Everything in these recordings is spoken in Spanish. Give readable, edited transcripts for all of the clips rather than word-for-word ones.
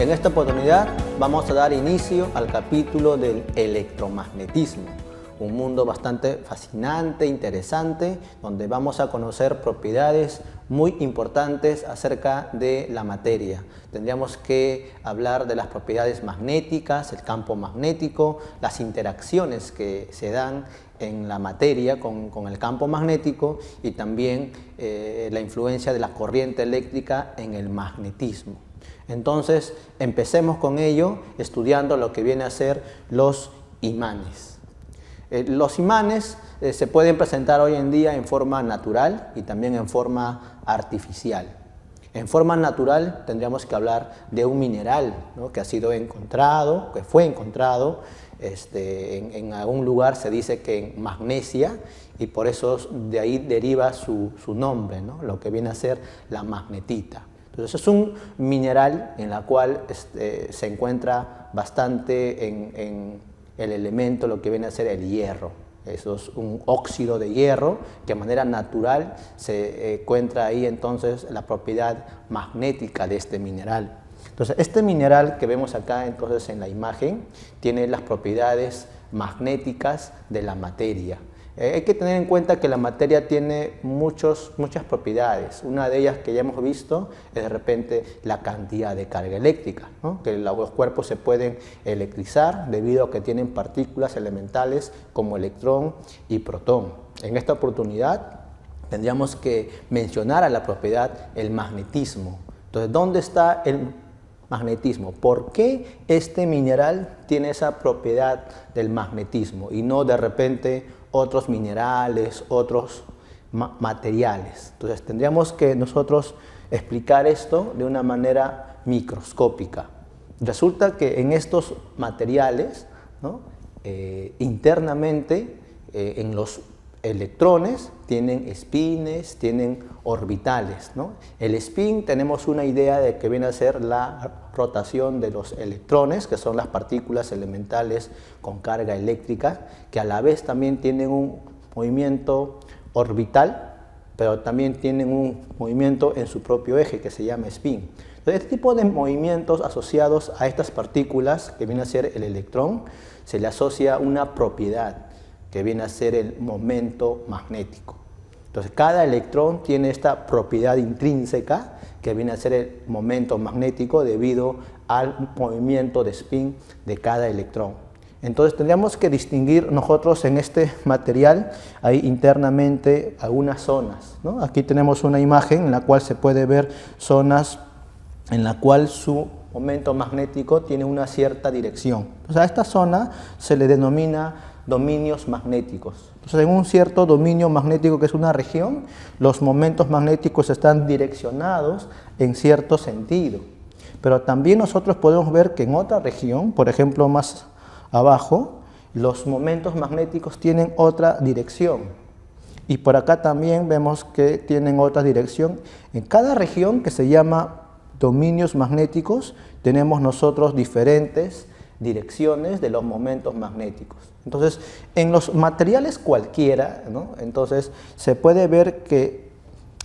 En esta oportunidad vamos a dar inicio al capítulo del electromagnetismo, un mundo bastante fascinante, interesante, donde vamos a conocer propiedades muy importantes acerca de la materia. Tendríamos que hablar de las propiedades magnéticas, el campo magnético, las interacciones que se dan en la materia con el campo magnético y también la influencia de la corriente eléctrica en el magnetismo. Entonces, empecemos con ello estudiando lo que viene a ser los imanes. Los imanes se pueden presentar hoy en día en forma natural y también en forma artificial. En forma natural tendríamos que hablar de un mineral, ¿no?, que ha sido encontrado, que fue encontrado en algún lugar, se dice que en Magnesia, y por eso de ahí deriva su nombre, ¿no?, lo que viene a ser la magnetita. Entonces es un mineral en la cual se encuentra bastante en el elemento, lo que viene a ser el hierro. Eso es un óxido de hierro que de manera natural se encuentra ahí entonces la propiedad magnética de este mineral. Entonces este mineral que vemos acá entonces en la imagen tiene las propiedades magnéticas de la materia. Hay que tener en cuenta que la materia tiene muchas propiedades. Una de ellas que ya hemos visto es de repente la cantidad de carga eléctrica, ¿no?, que los cuerpos se pueden electrizar debido a que tienen partículas elementales como electrón y protón. En esta oportunidad tendríamos que mencionar a la propiedad el magnetismo. Entonces, ¿dónde está el magnetismo? ¿Por qué este mineral tiene esa propiedad del magnetismo y no de repente otros minerales, otros materiales? Entonces tendríamos que nosotros explicar esto de una manera microscópica. Resulta que en estos materiales, ¿no?, internamente en los electrones tienen espines, tienen orbitales, ¿no? El spin tenemos una idea de que viene a ser la rotación de los electrones, que son las partículas elementales con carga eléctrica, que a la vez también tienen un movimiento orbital, pero también tienen un movimiento en su propio eje que se llama spin. Entonces, este tipo de movimientos asociados a estas partículas, que viene a ser el electrón, se le asocia una propiedad que viene a ser el momento magnético. Entonces, cada electrón tiene esta propiedad intrínseca que viene a ser el momento magnético debido al movimiento de spin de cada electrón. Entonces, tendríamos que distinguir nosotros en este material, ahí internamente, algunas zonas, ¿no? Aquí tenemos una imagen en la cual se puede ver zonas en la cual su momento magnético tiene una cierta dirección. Entonces, a esta zona se le denomina dominios magnéticos. Entonces, en un cierto dominio magnético, que es una región, los momentos magnéticos están direccionados en cierto sentido. Pero también nosotros podemos ver que en otra región, por ejemplo más abajo, los momentos magnéticos tienen otra dirección. Y por acá también vemos que tienen otra dirección. En cada región, que se llama dominios magnéticos, tenemos nosotros diferentes direcciones de los momentos magnéticos. Entonces, en los materiales cualquiera, ¿no?, entonces se puede ver que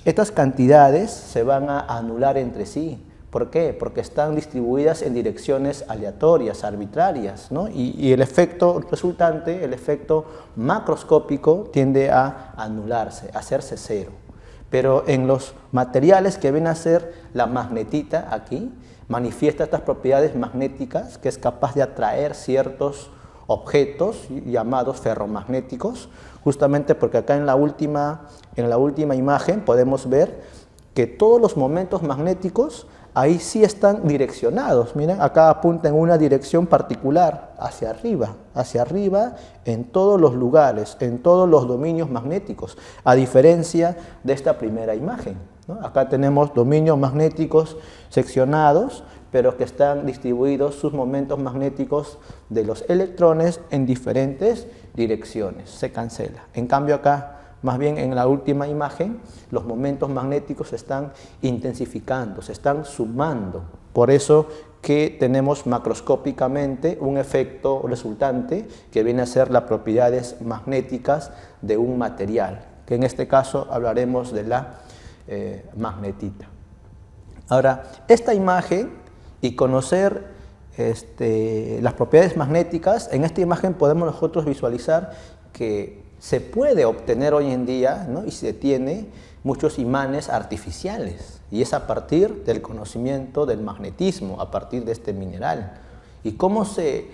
estas cantidades se van a anular entre sí. ¿Por qué? Porque están distribuidas en direcciones aleatorias, arbitrarias, ¿no? Y el efecto resultante, el efecto macroscópico, tiende a anularse, a hacerse cero. Pero en los materiales que viene a ser la magnetita aquí, manifiesta estas propiedades magnéticas, que es capaz de atraer ciertos objetos llamados ferromagnéticos, justamente porque acá en la última imagen podemos ver que todos los momentos magnéticos ahí sí están direccionados. Miren, acá apunta en una dirección particular, hacia arriba en todos los lugares, en todos los dominios magnéticos, a diferencia de esta primera imagen, ¿no? Acá tenemos dominios magnéticos seccionados, pero que están distribuidos sus momentos magnéticos de los electrones en diferentes direcciones, se cancela. En cambio acá, más bien en la última imagen, los momentos magnéticos se están intensificando, se están sumando. Por eso que tenemos macroscópicamente un efecto resultante que viene a ser las propiedades magnéticas de un material, que en este caso hablaremos de la magnetita. Ahora, esta imagen y conocer las propiedades magnéticas. En esta imagen podemos nosotros visualizar que se puede obtener hoy en día, ¿no? Y se tiene muchos imanes artificiales, y es a partir del conocimiento del magnetismo, a partir de este mineral. Y cómo se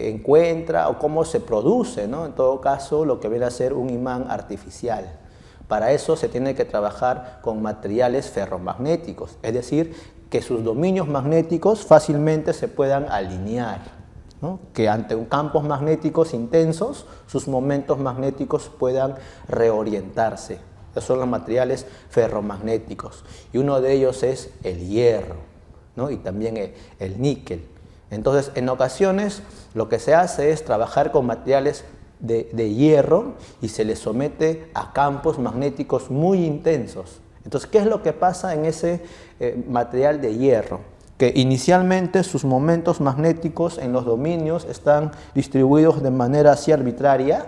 encuentra o cómo se produce, ¿no? En todo caso, lo que viene a ser un imán artificial. Para eso se tiene que trabajar con materiales ferromagnéticos, es decir, que sus dominios magnéticos fácilmente se puedan alinear, ¿no? Que ante campos magnéticos intensos, sus momentos magnéticos puedan reorientarse. Esos son los materiales ferromagnéticos, y uno de ellos es el hierro, ¿no? Y también el níquel. Entonces, en ocasiones, lo que se hace es trabajar con materiales de hierro y se les somete a campos magnéticos muy intensos. Entonces, ¿qué es lo que pasa en ese material de hierro? Que inicialmente sus momentos magnéticos en los dominios están distribuidos de manera así arbitraria,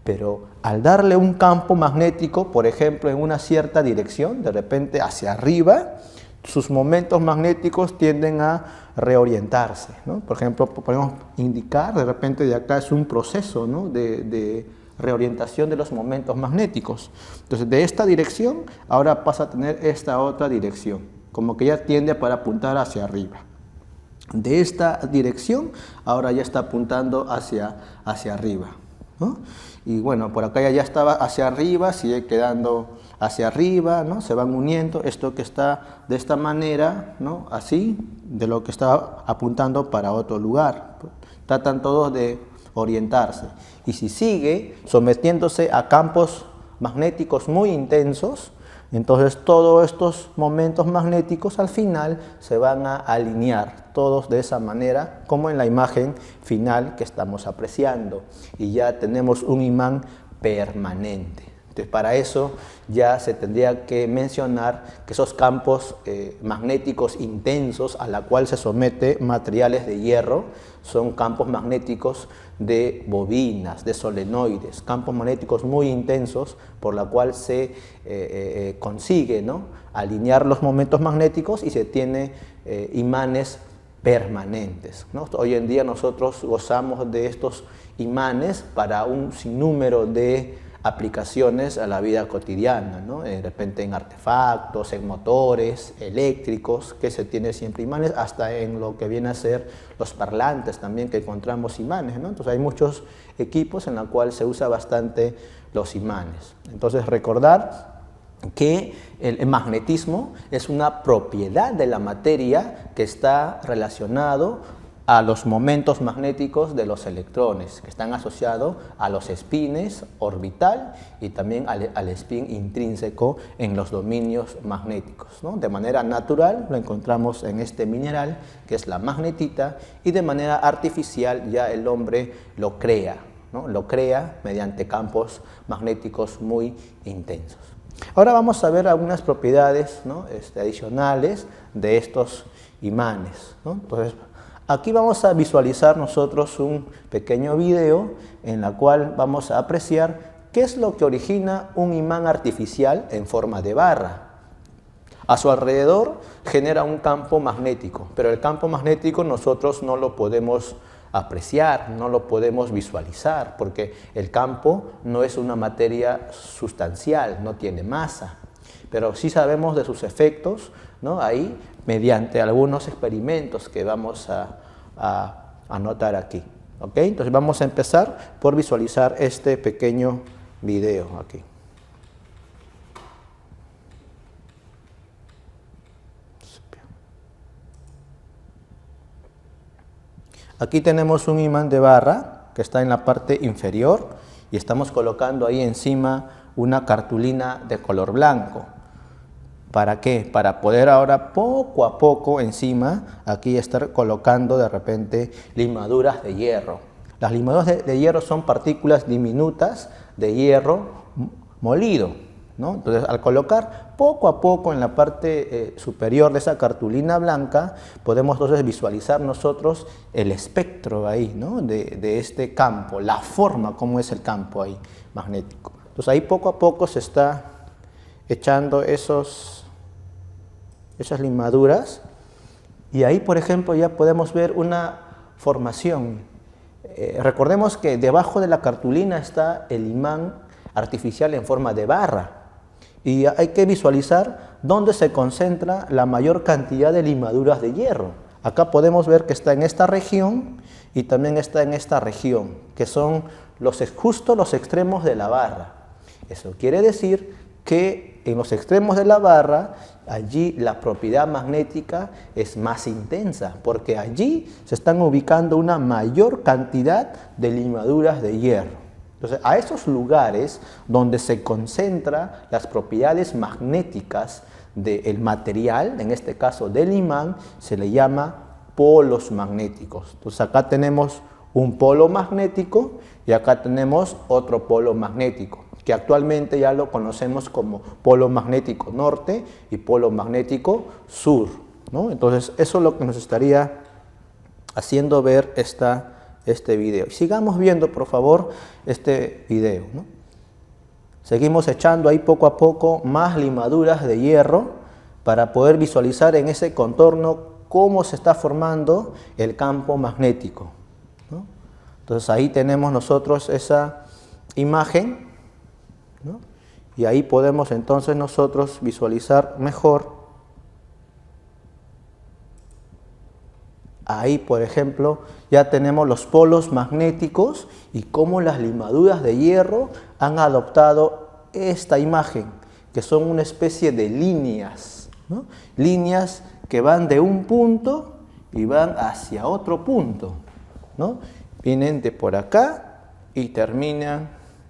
pero al darle un campo magnético, por ejemplo, en una cierta dirección, de repente hacia arriba, sus momentos magnéticos tienden a reorientarse, ¿no? Por ejemplo, podemos indicar, de repente de acá es un proceso, ¿no? de reorientación de los momentos magnéticos. Entonces, de esta dirección, ahora pasa a tener esta otra dirección, como que ya tiende para apuntar hacia arriba. De esta dirección, ahora ya está apuntando hacia arriba, ¿no? Y bueno, por acá ya estaba hacia arriba, sigue quedando hacia arriba, ¿no? Se van uniendo, esto que está de esta manera, ¿no? Así, de lo que está apuntando para otro lugar. Tratan todos de orientarse. Y si sigue sometiéndose a campos magnéticos muy intensos, entonces todos estos momentos magnéticos al final se van a alinear, todos de esa manera, como en la imagen final que estamos apreciando. Y ya tenemos un imán permanente. Entonces, para eso ya se tendría que mencionar que esos campos magnéticos intensos a la cual se somete materiales de hierro son campos magnéticos de bobinas, de solenoides, campos magnéticos muy intensos por la cual se consigue, ¿no? Alinear los momentos magnéticos y se tiene imanes permanentes, ¿no? Hoy en día nosotros gozamos de estos imanes para un sinnúmero de aplicaciones a la vida cotidiana, ¿no? De repente en artefactos, en motores eléctricos, que se tiene siempre imanes, hasta en lo que viene a ser los parlantes también, que encontramos imanes, ¿no? Entonces hay muchos equipos en los cuales se usa bastante los imanes. Entonces recordar que el magnetismo es una propiedad de la materia que está relacionado a los momentos magnéticos de los electrones, que están asociados a los espines orbital y también al spin intrínseco en los dominios magnéticos, ¿no? De manera natural lo encontramos en este mineral, que es la magnetita, y de manera artificial ya el hombre lo crea, ¿no? Lo crea mediante campos magnéticos muy intensos. Ahora vamos a ver algunas propiedades, ¿no? Adicionales de estos imanes, ¿no? Entonces, aquí vamos a visualizar nosotros un pequeño video en la cual vamos a apreciar qué es lo que origina un imán artificial en forma de barra. A su alrededor genera un campo magnético, pero el campo magnético nosotros no lo podemos apreciar, no lo podemos visualizar, porque el campo no es una materia sustancial, no tiene masa, pero sí sabemos de sus efectos, ¿no? Ahí, mediante algunos experimentos que vamos a anotar aquí, ¿ok? Entonces vamos a empezar por visualizar este pequeño video aquí. Aquí tenemos un imán de barra que está en la parte inferior y estamos colocando ahí encima una cartulina de color blanco. ¿Para qué? Para poder ahora poco a poco encima aquí estar colocando de repente limaduras de hierro. Las limaduras de hierro son partículas diminutas de hierro molido, ¿no? Entonces, al colocar poco a poco en la parte superior de esa cartulina blanca, podemos entonces visualizar nosotros el espectro ahí, ¿no? de este campo, la forma como es el campo ahí magnético. Entonces ahí poco a poco se está echando esas limaduras Y ahí, por ejemplo, ya podemos ver una formación. Recordemos que debajo de la cartulina está el imán artificial en forma de barra. Y hay que visualizar dónde se concentra la mayor cantidad de limaduras de hierro. Acá podemos ver que está en esta región y también está en esta región, que son justo los extremos de la barra. Eso quiere decir que en los extremos de la barra, allí la propiedad magnética es más intensa, porque allí se están ubicando una mayor cantidad de limaduras de hierro. Entonces, a esos lugares donde se concentran las propiedades magnéticas del material, en este caso del imán, se le llama polos magnéticos. Entonces, acá tenemos un polo magnético y acá tenemos otro polo magnético, que actualmente ya lo conocemos como polo magnético norte y polo magnético sur, ¿no? Entonces, eso es lo que nos estaría haciendo ver este video. Sigamos viendo, por favor, este video, ¿no? Seguimos echando ahí poco a poco más limaduras de hierro para poder visualizar en ese contorno cómo se está formando el campo magnético, ¿no? Entonces ahí tenemos nosotros esa imagen, ¿no? Y ahí podemos entonces nosotros visualizar mejor. Ahí, por ejemplo, ya tenemos los polos magnéticos y cómo las limaduras de hierro han adoptado esta imagen, que son una especie de líneas, ¿no? Líneas que van de un punto y van hacia otro punto, ¿no? Vienen de por acá y terminan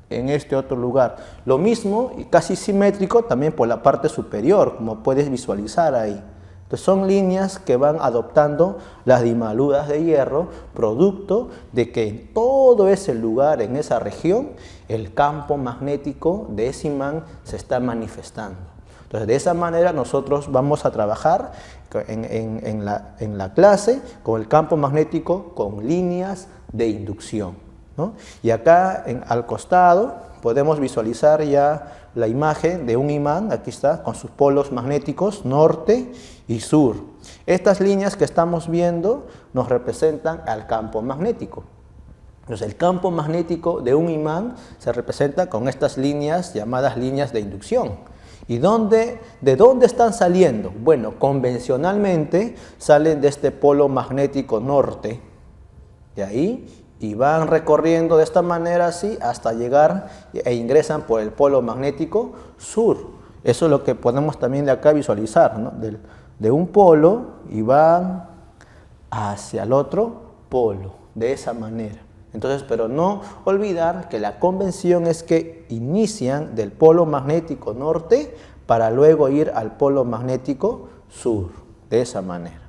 en este otro lugar. Lo mismo y casi simétrico también por la parte superior, como puedes visualizar ahí. Entonces son líneas que van adoptando las limaduras de hierro, producto de que en todo ese lugar, en esa región, el campo magnético de ese imán se está manifestando. Entonces de esa manera nosotros vamos a trabajar en la clase con el campo magnético con líneas de inducción, ¿no? Y acá al costado podemos visualizar ya la imagen de un imán, aquí está, con sus polos magnéticos norte y sur. Estas líneas que estamos viendo nos representan al campo magnético. Entonces el campo magnético de un imán se representa con estas líneas llamadas líneas de inducción. ¿Y de dónde están saliendo? Bueno, convencionalmente salen de este polo magnético norte, de ahí, y van recorriendo de esta manera así hasta llegar e ingresan por el polo magnético sur. Eso es lo que podemos también de acá visualizar, ¿no? De un polo y van hacia el otro polo, de esa manera. Entonces, pero no olvidar que la convención es que inician del polo magnético norte para luego ir al polo magnético sur, de esa manera.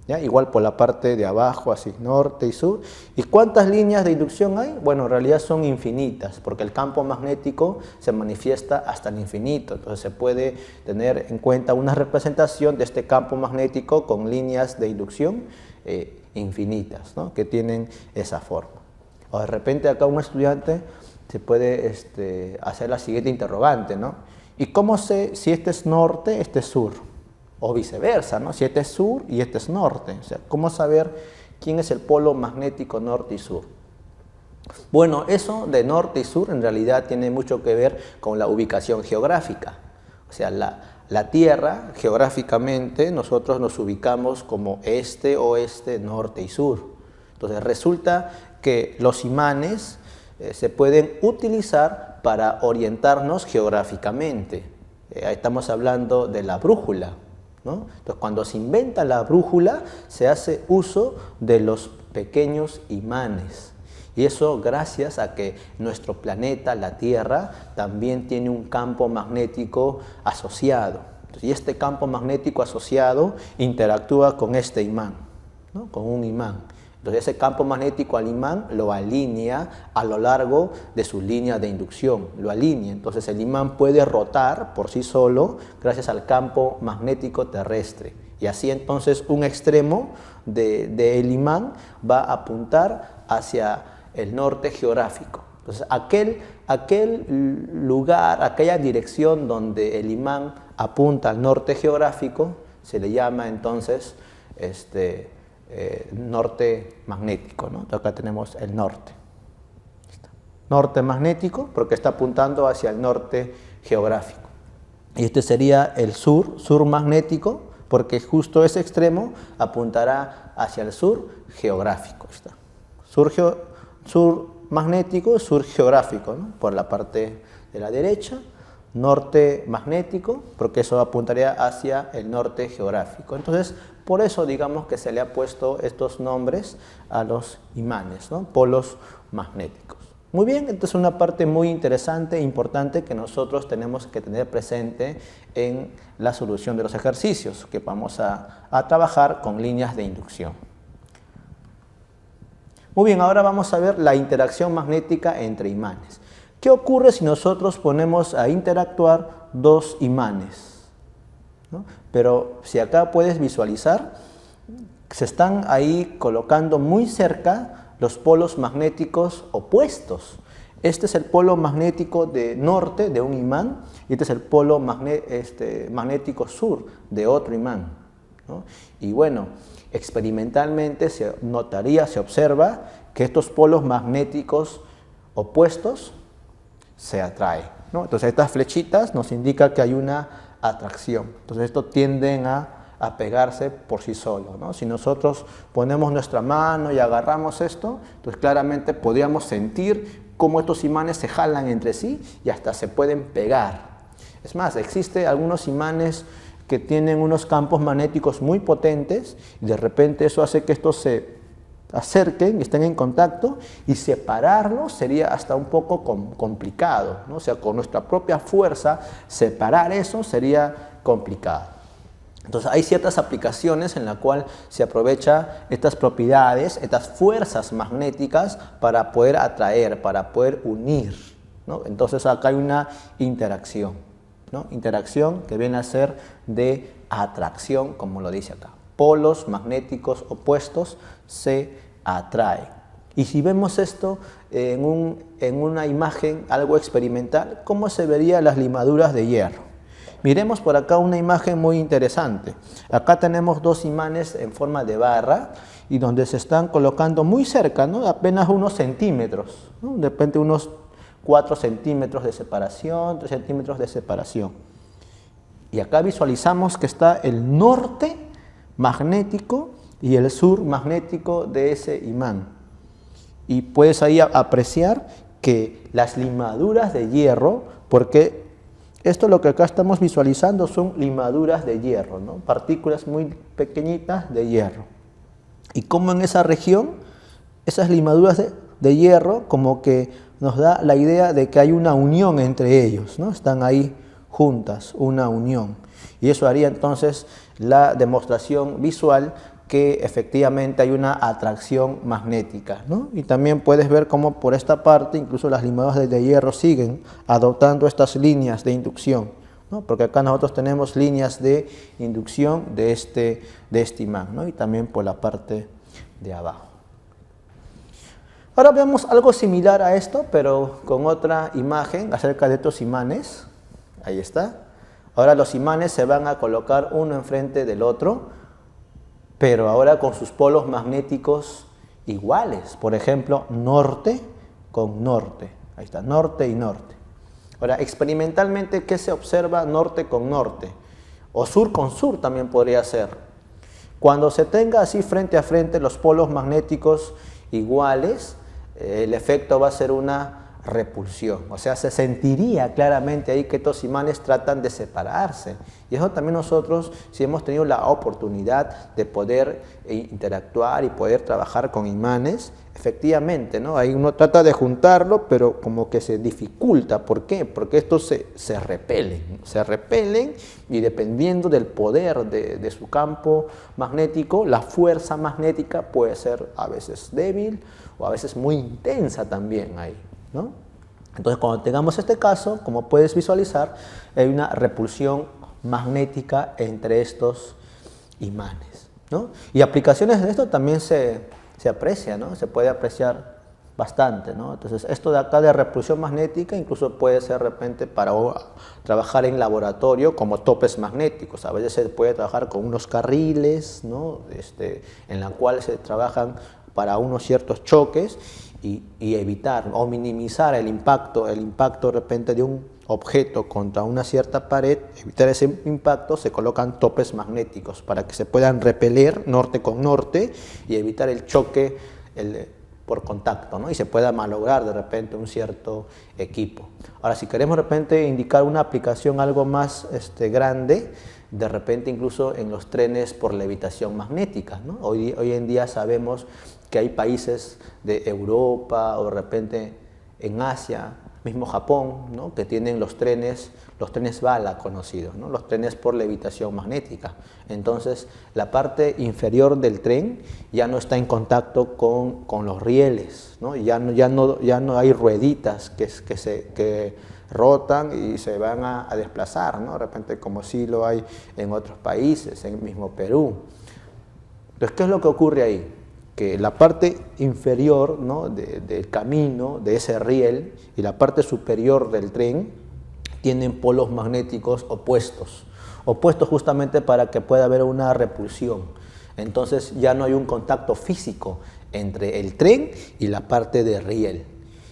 ¿Ya? Igual por la parte de abajo, así, norte y sur. ¿Y cuántas líneas de inducción hay? Bueno, en realidad son infinitas, porque el campo magnético se manifiesta hasta el infinito. Entonces se puede tener en cuenta una representación de este campo magnético con líneas de inducción infinitas, ¿no? Que tienen esa forma. O de repente acá un estudiante se puede hacer la siguiente interrogante, ¿no? ¿Y cómo sé si este es norte, este es sur? O viceversa, ¿no? Si este es sur y este es norte. O sea, ¿cómo saber quién es el polo magnético norte y sur? Bueno, eso de norte y sur en realidad tiene mucho que ver con la ubicación geográfica. O sea, la Tierra, geográficamente, nosotros nos ubicamos como este, oeste, norte y sur. Entonces, resulta que los imanes se pueden utilizar para orientarnos geográficamente. Estamos hablando de la brújula, ¿no? Entonces, cuando se inventa la brújula, se hace uso de los pequeños imanes. Y eso gracias a que nuestro planeta, la Tierra, también tiene un campo magnético asociado. Y este campo magnético asociado interactúa con este imán, ¿no? Con un imán. Entonces ese campo magnético al imán lo alinea a lo largo de su línea de inducción, lo alinea. Entonces el imán puede rotar por sí solo gracias al campo magnético terrestre. Y así entonces un extremo del imán va a apuntar hacia el norte geográfico. Entonces aquel lugar, aquella dirección donde el imán apunta al norte geográfico, se le llama entonces norte magnético, ¿no? Entonces acá tenemos el norte. Norte magnético porque está apuntando hacia el norte geográfico. Y este sería el sur magnético, porque justo ese extremo apuntará hacia el sur geográfico. Está. Sur magnético, sur geográfico, ¿no? Por la parte de la derecha. Norte magnético, porque eso apuntaría hacia el norte geográfico. Entonces, por eso digamos que se le ha puesto estos nombres a los imanes, ¿no? Polos magnéticos. Muy bien, entonces una parte muy interesante e importante que nosotros tenemos que tener presente en la solución de los ejercicios que vamos a trabajar con líneas de inducción. Muy bien, ahora vamos a ver la interacción magnética entre imanes. ¿Qué ocurre si nosotros ponemos a interactuar dos imanes? ¿No? Pero si acá puedes visualizar, se están ahí colocando muy cerca los polos magnéticos opuestos. Este es el polo magnético de norte de un imán y este es el polo magnético sur de otro imán, ¿no? Y bueno, experimentalmente se notaría, se observa que estos polos magnéticos opuestos se atraen, ¿no? Entonces estas flechitas nos indican que hay una atracción. Entonces estos tienden a pegarse por sí solos, ¿no? Si nosotros ponemos nuestra mano y agarramos esto, entonces claramente podríamos sentir cómo estos imanes se jalan entre sí y hasta se pueden pegar. Es más, existen algunos imanes que tienen unos campos magnéticos muy potentes y de repente eso hace que estos se acerquen y estén en contacto y separarlos sería hasta un poco complicado, ¿no? O sea, con nuestra propia fuerza separar eso sería complicado. Entonces hay ciertas aplicaciones en las cuales se aprovecha estas propiedades, estas fuerzas magnéticas para poder atraer, para poder unir, ¿no? Entonces acá hay una interacción, ¿no? Interacción que viene a ser de atracción, como lo dice acá. Polos magnéticos opuestos se atraen. Y si vemos esto en una imagen algo experimental, ¿cómo se verían las limaduras de hierro? Miremos por acá una imagen muy interesante. Acá tenemos dos imanes en forma de barra y donde se están colocando muy cerca, ¿no? Apenas unos centímetros, ¿no? De repente unos 4 centímetros de separación, 3 centímetros de separación. Y acá visualizamos que está el norte magnético y el sur magnético de ese imán. Y puedes ahí apreciar que las limaduras de hierro, porque esto lo que acá estamos visualizando son limaduras de hierro, ¿no? Partículas muy pequeñitas de hierro. Y como en esa región, esas limaduras de hierro como que nos da la idea de que hay una unión entre ellos, ¿no? Están ahí juntas, una unión. Y eso haría entonces la demostración visual que efectivamente hay una atracción magnética, ¿no? Y también puedes ver cómo por esta parte incluso las limaduras de hierro siguen adoptando estas líneas de inducción, ¿no? Porque acá nosotros tenemos líneas de inducción de este imán, ¿no? Y también por la parte de abajo. Ahora veamos algo similar a esto, pero con otra imagen acerca de estos imanes. Ahí está. Ahora los imanes se van a colocar uno enfrente del otro, pero ahora con sus polos magnéticos iguales. Por ejemplo, norte con norte. Ahí está, norte y norte. Ahora, experimentalmente, ¿qué se observa norte con norte? O sur con sur también podría ser. Cuando se tenga así frente a frente los polos magnéticos iguales, el efecto va a ser una repulsión, o sea, se sentiría claramente ahí que estos imanes tratan de separarse. Y eso también nosotros, si hemos tenido la oportunidad de poder interactuar y poder trabajar con imanes, efectivamente, ¿no? Ahí uno trata de juntarlo, pero como que se dificulta. ¿Por qué? Porque estos se repelen y dependiendo del poder de su campo magnético, la fuerza magnética puede ser a veces débil o a veces muy intensa también ahí, ¿no? Entonces, cuando tengamos este caso, como puedes visualizar, hay una repulsión magnética entre estos imanes, ¿no? Y aplicaciones de esto también se aprecia, ¿no? Se puede apreciar bastante, ¿no? Entonces, esto de acá de repulsión magnética incluso puede ser de repente para trabajar en laboratorio como topes magnéticos. A veces se puede trabajar con unos carriles, ¿no? En la cual se trabajan para unos ciertos choques y evitar o minimizar el impacto de repente de un objeto contra una cierta pared, evitar ese impacto, se colocan topes magnéticos para que se puedan repeler norte con norte y evitar el choque por contacto, ¿no? Y se pueda malograr de repente un cierto equipo. Ahora, si queremos de repente indicar una aplicación algo más grande, de repente incluso en los trenes por levitación magnética, ¿no? Hoy en día sabemos que hay países de Europa o de repente en Asia, mismo Japón, ¿no? Que tienen los trenes bala conocidos, ¿no? Los trenes por levitación magnética. Entonces, la parte inferior del tren ya no está en contacto con los rieles, ¿no? Ya no hay rueditas que rotan y se van a desplazar, ¿no? De repente, como sí lo hay en otros países, en el mismo Perú. Entonces, ¿qué es lo que ocurre ahí? Que la parte inferior, ¿no? del camino, de ese riel, y la parte superior del tren tienen polos magnéticos opuestos justamente para que pueda haber una repulsión. Entonces ya no hay un contacto físico entre el tren y la parte de riel.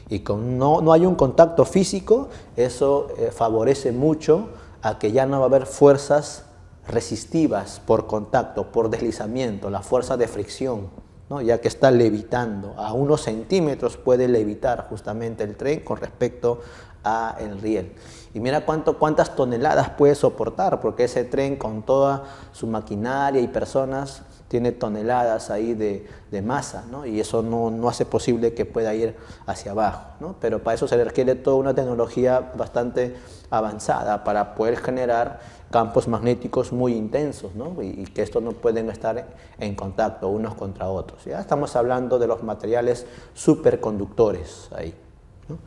Y como no hay un contacto físico, eso favorece mucho a que ya no va a haber fuerzas resistivas por contacto, por deslizamiento, la fuerza de fricción, ¿no? Ya que está levitando, a unos centímetros puede levitar justamente el tren con respecto al riel. Y mira cuántas toneladas puede soportar, porque ese tren con toda su maquinaria y personas tiene toneladas ahí de masa, ¿no? Y eso no hace posible que pueda ir hacia abajo, ¿no? Pero para eso se requiere toda una tecnología bastante avanzada para poder generar campos magnéticos muy intensos, ¿no? Y que estos no pueden estar en contacto unos contra otros. Ya estamos hablando de los materiales superconductores ahí, ¿no?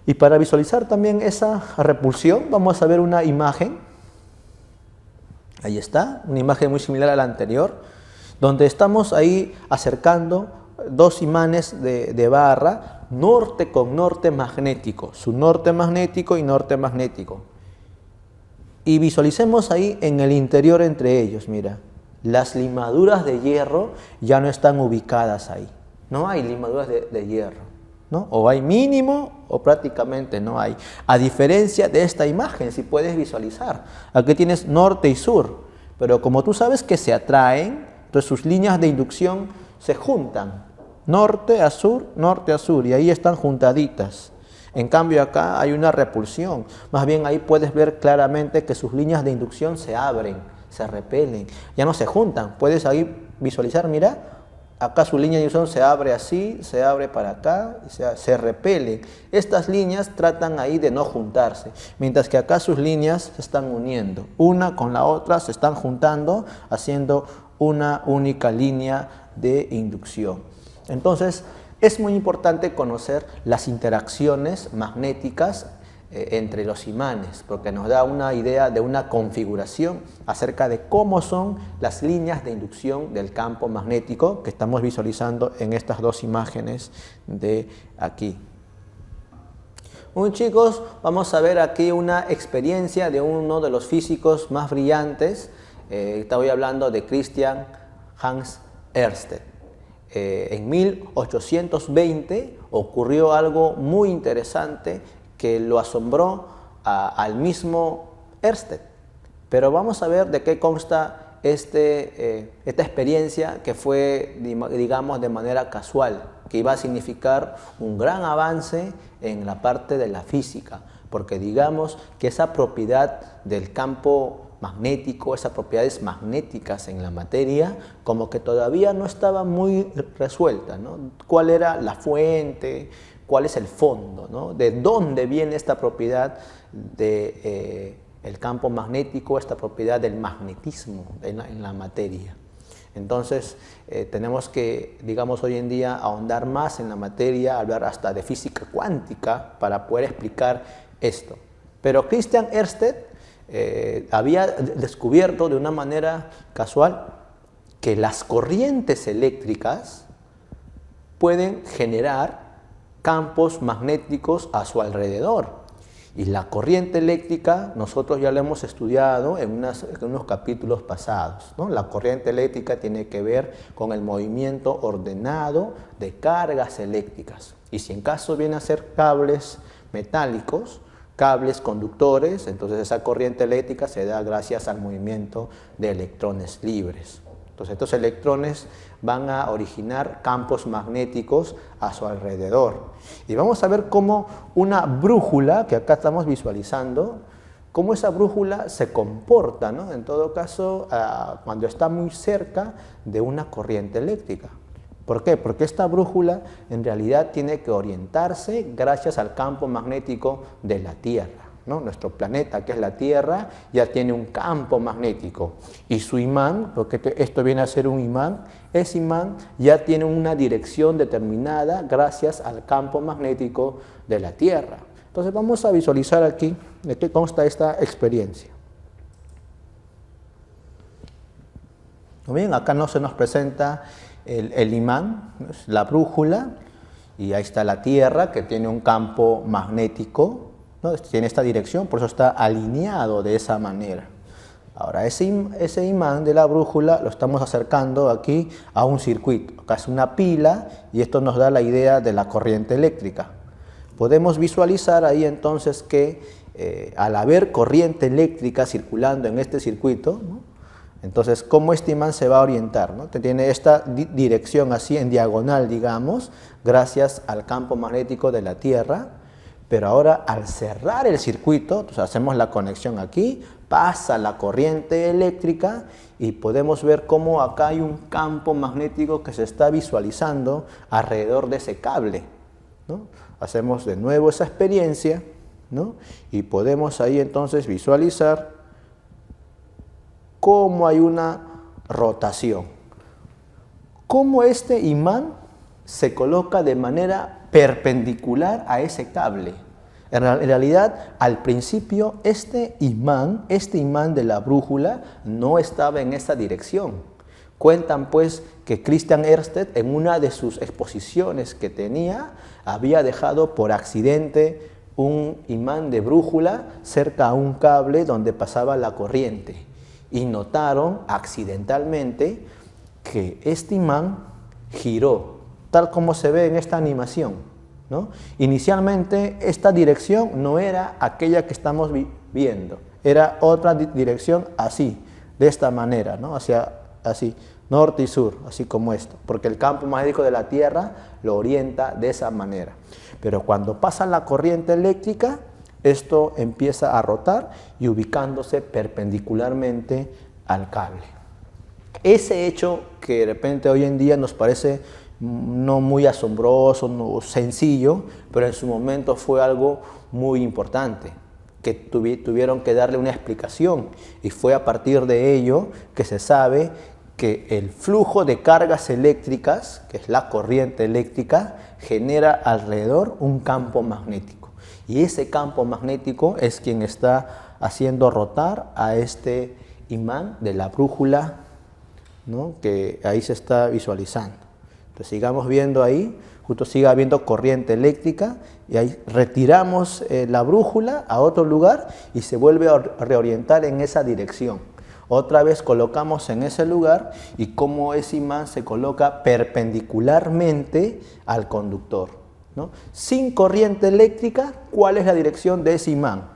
Y para visualizar también esa repulsión, vamos a ver una imagen. Ahí está, una imagen muy similar a la anterior, donde estamos ahí acercando dos imanes de barra, norte con norte magnético, su norte magnético y norte magnético. Y visualicemos ahí en el interior entre ellos, mira, las limaduras de hierro ya no están ubicadas ahí, no hay limaduras de hierro, ¿no? O hay mínimo o prácticamente no hay. A diferencia de esta imagen, si puedes visualizar, aquí tienes norte y sur, pero como tú sabes que se atraen, entonces sus líneas de inducción se juntan, norte a sur, y ahí están juntaditas. En cambio acá hay una repulsión, más bien ahí puedes ver claramente que sus líneas de inducción se abren, se repelen, ya no se juntan. Puedes ahí visualizar, mira, acá su línea de inducción se abre así, se abre para acá, se repelen. Estas líneas tratan ahí de no juntarse, mientras que acá sus líneas se están uniendo, una con la otra se están juntando, haciendo una única línea de inducción. Entonces, es muy importante conocer las interacciones magnéticas entre los imanes, porque nos da una idea de una configuración acerca de cómo son las líneas de inducción del campo magnético que estamos visualizando en estas dos imágenes de aquí. Muy chicos, vamos a ver aquí una experiencia de uno de los físicos más brillantes. Estoy hablando de Christian Hans Ørsted. En 1820 ocurrió algo muy interesante que lo asombró al mismo Ørsted. Pero vamos a ver de qué consta esta experiencia que fue, digamos, de manera casual, que iba a significar un gran avance en la parte de la física, porque digamos que esa propiedad del campo magnético, esas propiedades magnéticas en la materia, como que todavía no estaba muy resuelta, ¿no? ¿Cuál era la fuente? ¿Cuál es el fondo, ¿no? ¿De dónde viene esta propiedad del campo magnético, esta propiedad del magnetismo en la materia? Entonces, tenemos que, digamos, hoy en día ahondar más en la materia, hablar hasta de física cuántica para poder explicar esto. Pero Christian Ørsted había descubierto de una manera casual que las corrientes eléctricas pueden generar campos magnéticos a su alrededor. Y la corriente eléctrica, nosotros ya la hemos estudiado en unos capítulos pasados, ¿no? La corriente eléctrica tiene que ver con el movimiento ordenado de cargas eléctricas. Y si en caso viene a ser cables metálicos, cables conductores, entonces esa corriente eléctrica se da gracias al movimiento de electrones libres. Entonces estos electrones van a originar campos magnéticos a su alrededor. Y vamos a ver cómo una brújula, que acá estamos visualizando, cómo esa brújula se comporta, ¿no? En todo caso, cuando está muy cerca de una corriente eléctrica. ¿Por qué? Porque esta brújula en realidad tiene que orientarse gracias al campo magnético de la Tierra, ¿no? Nuestro planeta, que es la Tierra, ya tiene un campo magnético y su imán, porque esto viene a ser un imán, ese imán ya tiene una dirección determinada gracias al campo magnético de la Tierra. Entonces vamos a visualizar aquí de qué consta esta experiencia. Bien, acá no se nos presenta el imán, la brújula, y ahí está la Tierra, que tiene un campo magnético, ¿no? Tiene esta dirección, por eso está alineado de esa manera. Ahora, ese imán de la brújula lo estamos acercando aquí a un circuito. Acá es una pila y esto nos da la idea de la corriente eléctrica. Podemos visualizar ahí entonces que al haber corriente eléctrica circulando en este circuito, ¿no? Entonces, ¿cómo este imán se va a orientar, ¿no? Tiene esta dirección así en diagonal, digamos, gracias al campo magnético de la Tierra. Pero ahora, al cerrar el circuito, entonces hacemos la conexión aquí, pasa la corriente eléctrica y podemos ver cómo acá hay un campo magnético que se está visualizando alrededor de ese cable, ¿no? Hacemos de nuevo esa experiencia, ¿no? Y podemos ahí entonces visualizar cómo hay una rotación. Cómo este imán se coloca de manera perpendicular a ese cable. En realidad, al principio, este imán de la brújula no estaba en esa dirección. Cuentan pues que Christian Ørsted, en una de sus exposiciones que tenía, había dejado por accidente un imán de brújula cerca a un cable donde pasaba la corriente. Y notaron accidentalmente que este imán giró, tal como se ve en esta animación, ¿no? Inicialmente esta dirección no era aquella que estamos viendo, era otra dirección así, de esta manera, ¿no? Así, norte y sur, así como esto, porque el campo magnético de la Tierra lo orienta de esa manera. Pero cuando pasa la corriente eléctrica, esto empieza a rotar y ubicándose perpendicularmente al cable. Ese hecho que de repente hoy en día nos parece no muy asombroso, no sencillo, pero en su momento fue algo muy importante, que tuvieron que darle una explicación, y fue a partir de ello que se sabe que el flujo de cargas eléctricas, que es la corriente eléctrica, genera alrededor un campo magnético. Y ese campo magnético es quien está haciendo rotar a este imán de la brújula, ¿no? Que ahí se está visualizando. Entonces sigamos viendo ahí, justo sigue habiendo corriente eléctrica y ahí retiramos la brújula a otro lugar y se vuelve a reorientar en esa dirección. Otra vez colocamos en ese lugar y cómo ese imán se coloca perpendicularmente al conductor, ¿no? Sin corriente eléctrica, ¿cuál es la dirección de ese imán?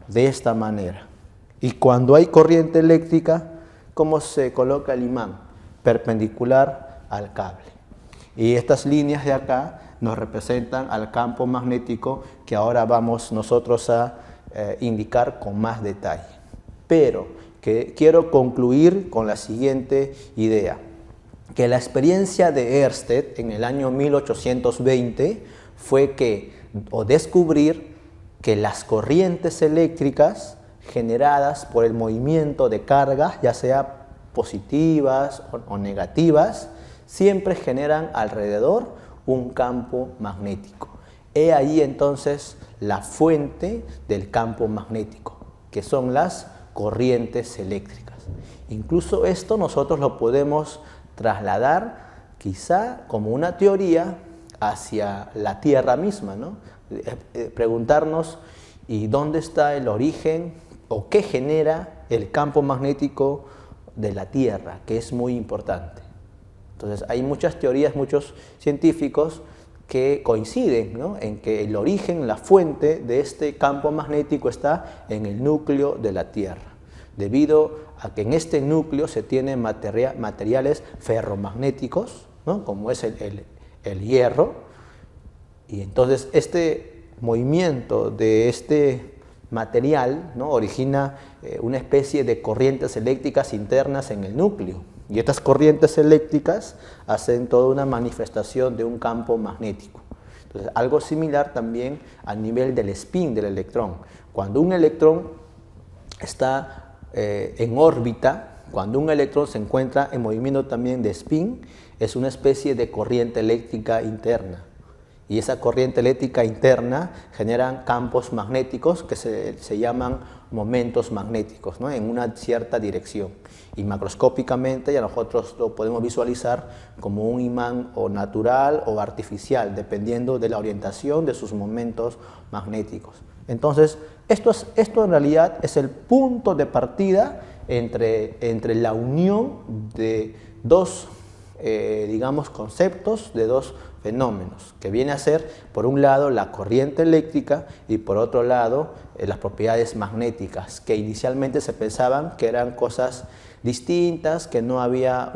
De esta manera. Y cuando hay corriente eléctrica, ¿cómo se coloca el imán? Perpendicular al cable. Y estas líneas de acá nos representan al campo magnético que ahora vamos nosotros a indicar con más detalle. Pero que quiero concluir con la siguiente idea, que la experiencia de Ørsted en el año 1820 fue descubrir que las corrientes eléctricas generadas por el movimiento de cargas, ya sea positivas o negativas, siempre generan alrededor un campo magnético. He ahí entonces la fuente del campo magnético, que son las corrientes eléctricas. Incluso esto nosotros lo podemos trasladar quizá como una teoría hacia la Tierra misma, ¿no? Preguntarnos, ¿y dónde está el origen o qué genera el campo magnético de la Tierra? Que es muy importante. Entonces, hay muchas teorías, muchos científicos que coinciden, ¿no?, en que el origen, la fuente de este campo magnético está en el núcleo de la Tierra, debido a que en este núcleo se tienen materiales ferromagnéticos, ¿no?, como es el hierro, y entonces este movimiento de este material, ¿no?, origina una especie de corrientes eléctricas internas en el núcleo. Y estas corrientes eléctricas hacen toda una manifestación de un campo magnético. Entonces, algo similar también a nivel del spin del electrón. Cuando un electrón está en órbita, cuando un electrón se encuentra en movimiento también de spin, es una especie de corriente eléctrica interna. Y esa corriente eléctrica interna generan campos magnéticos que se llaman momentos magnéticos, ¿no?, en una cierta dirección. Y macroscópicamente ya nosotros lo podemos visualizar como un imán o natural o artificial, dependiendo de la orientación de sus momentos magnéticos. Entonces, esto en realidad es el punto de partida entre la unión de dos, digamos, conceptos, de dos fenómenos, que viene a ser, por un lado, la corriente eléctrica y por otro lado, las propiedades magnéticas, que inicialmente se pensaban que eran cosas distintas, que no había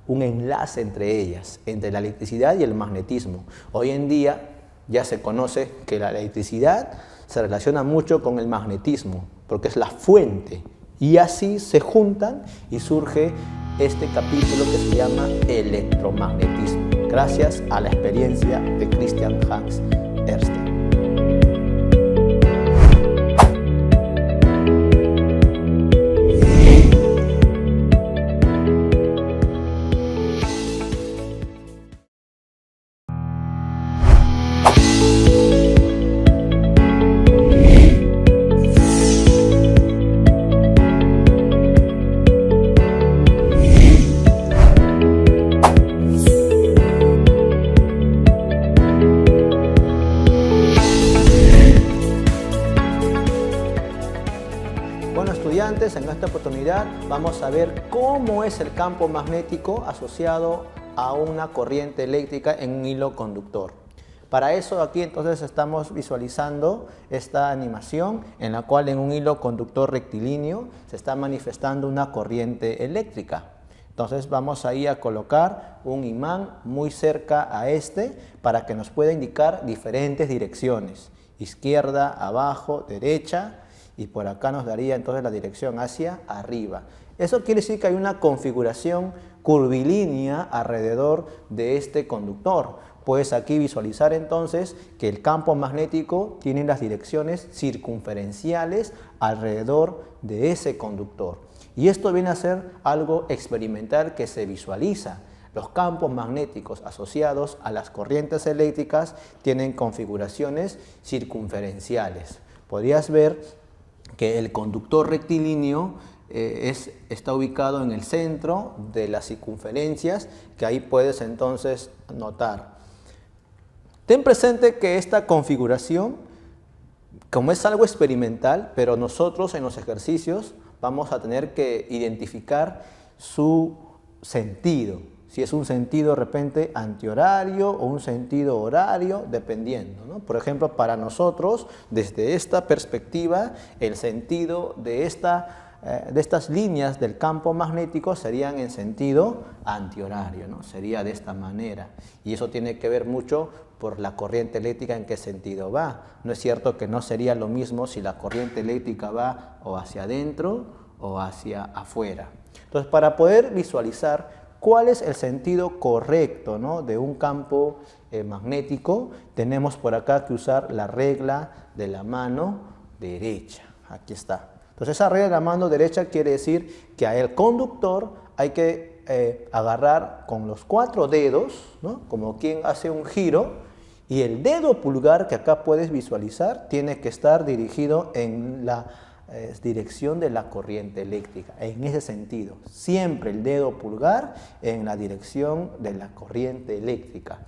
un enlace entre ellas, entre la electricidad y el magnetismo. Hoy en día ya se conoce que la electricidad se relaciona mucho con el magnetismo, porque es la fuente, y así se juntan y surge este capítulo que se llama electromagnetismo, gracias a la experiencia de Christian Hans Ørsted. En esta oportunidad vamos a ver cómo es el campo magnético asociado a una corriente eléctrica en un hilo conductor. Para eso aquí entonces estamos visualizando esta animación en la cual en un hilo conductor rectilíneo se está manifestando una corriente eléctrica. Entonces vamos ahí a colocar un imán muy cerca a este para que nos pueda indicar diferentes direcciones: izquierda, abajo, derecha, y por acá nos daría entonces la dirección hacia arriba. Eso quiere decir que hay una configuración curvilínea alrededor de este conductor. Puedes aquí visualizar entonces que el campo magnético tiene las direcciones circunferenciales alrededor de ese conductor. Y esto viene a ser algo experimental que se visualiza. Los campos magnéticos asociados a las corrientes eléctricas tienen configuraciones circunferenciales. Podrías ver que el conductor rectilíneo está ubicado en el centro de las circunferencias, que ahí puedes entonces notar. Ten presente que esta configuración, como es algo experimental, pero nosotros en los ejercicios vamos a tener que identificar su sentido. Si es un sentido de repente antihorario o un sentido horario, dependiendo, ¿no? Por ejemplo, para nosotros, desde esta perspectiva, el sentido de estas líneas del campo magnético serían en sentido antihorario, ¿no? Sería de esta manera. Y eso tiene que ver mucho por la corriente eléctrica en qué sentido va. No es cierto que no sería lo mismo si la corriente eléctrica va o hacia adentro o hacia afuera. Entonces, para poder visualizar ¿cuál es el sentido correcto, ¿no?, de un campo magnético? Tenemos por acá que usar la regla de la mano derecha. Aquí está. Entonces, esa regla de la mano derecha quiere decir que al conductor hay que agarrar con los 4 dedos, ¿no?, como quien hace un giro, y el dedo pulgar que acá puedes visualizar tiene que estar dirigido en la dirección de la corriente eléctrica, en ese sentido, siempre el dedo pulgar en la dirección de la corriente eléctrica.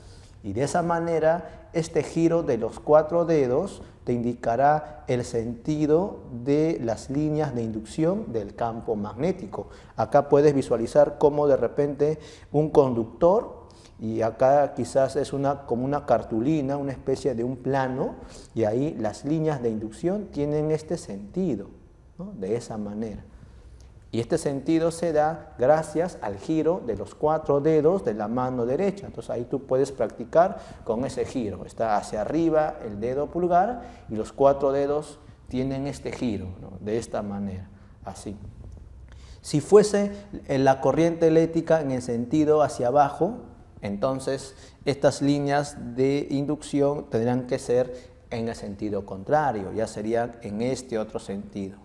Y de esa manera, este giro de los 4 dedos te indicará el sentido de las líneas de inducción del campo magnético. Acá puedes visualizar cómo de repente un conductor, y acá quizás es como una cartulina, una especie de un plano, y ahí las líneas de inducción tienen este sentido, ¿no? De esa manera. Y este sentido se da gracias al giro de los 4 dedos de la mano derecha. Entonces ahí tú puedes practicar con ese giro. Está hacia arriba el dedo pulgar y los 4 dedos tienen este giro, ¿no? De esta manera, así. Si fuese la corriente eléctrica en el sentido hacia abajo, entonces estas líneas de inducción tendrán que ser en el sentido contrario, ya serían en este otro sentido,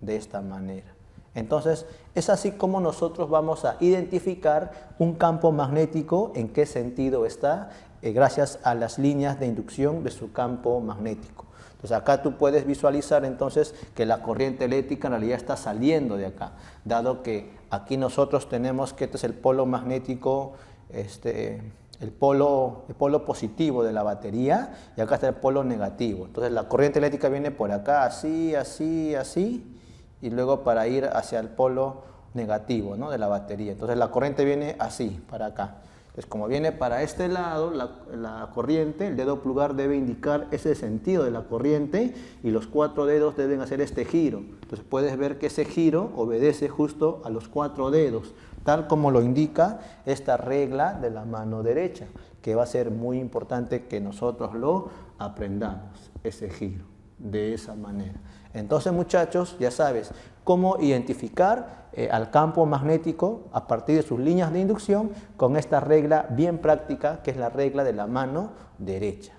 de esta manera. Entonces, es así como nosotros vamos a identificar un campo magnético, en qué sentido está, gracias a las líneas de inducción de su campo magnético. Entonces, acá tú puedes visualizar entonces que la corriente eléctrica en realidad está saliendo de acá, dado que aquí nosotros tenemos que este es el polo magnético, el polo positivo de la batería, y acá está el polo negativo. Entonces, la corriente eléctrica viene por acá, así, así, así, y luego para ir hacia el polo negativo, ¿no? De la batería. Entonces la corriente viene así, para acá. Entonces como viene para este lado, la corriente, el dedo pulgar debe indicar ese sentido de la corriente y los 4 dedos deben hacer este giro. Entonces puedes ver que ese giro obedece justo a los 4 dedos, tal como lo indica esta regla de la mano derecha, que va a ser muy importante que nosotros lo aprendamos, ese giro, de esa manera. Entonces, muchachos, ya sabes cómo identificar al campo magnético a partir de sus líneas de inducción con esta regla bien práctica, que es la regla de la mano derecha.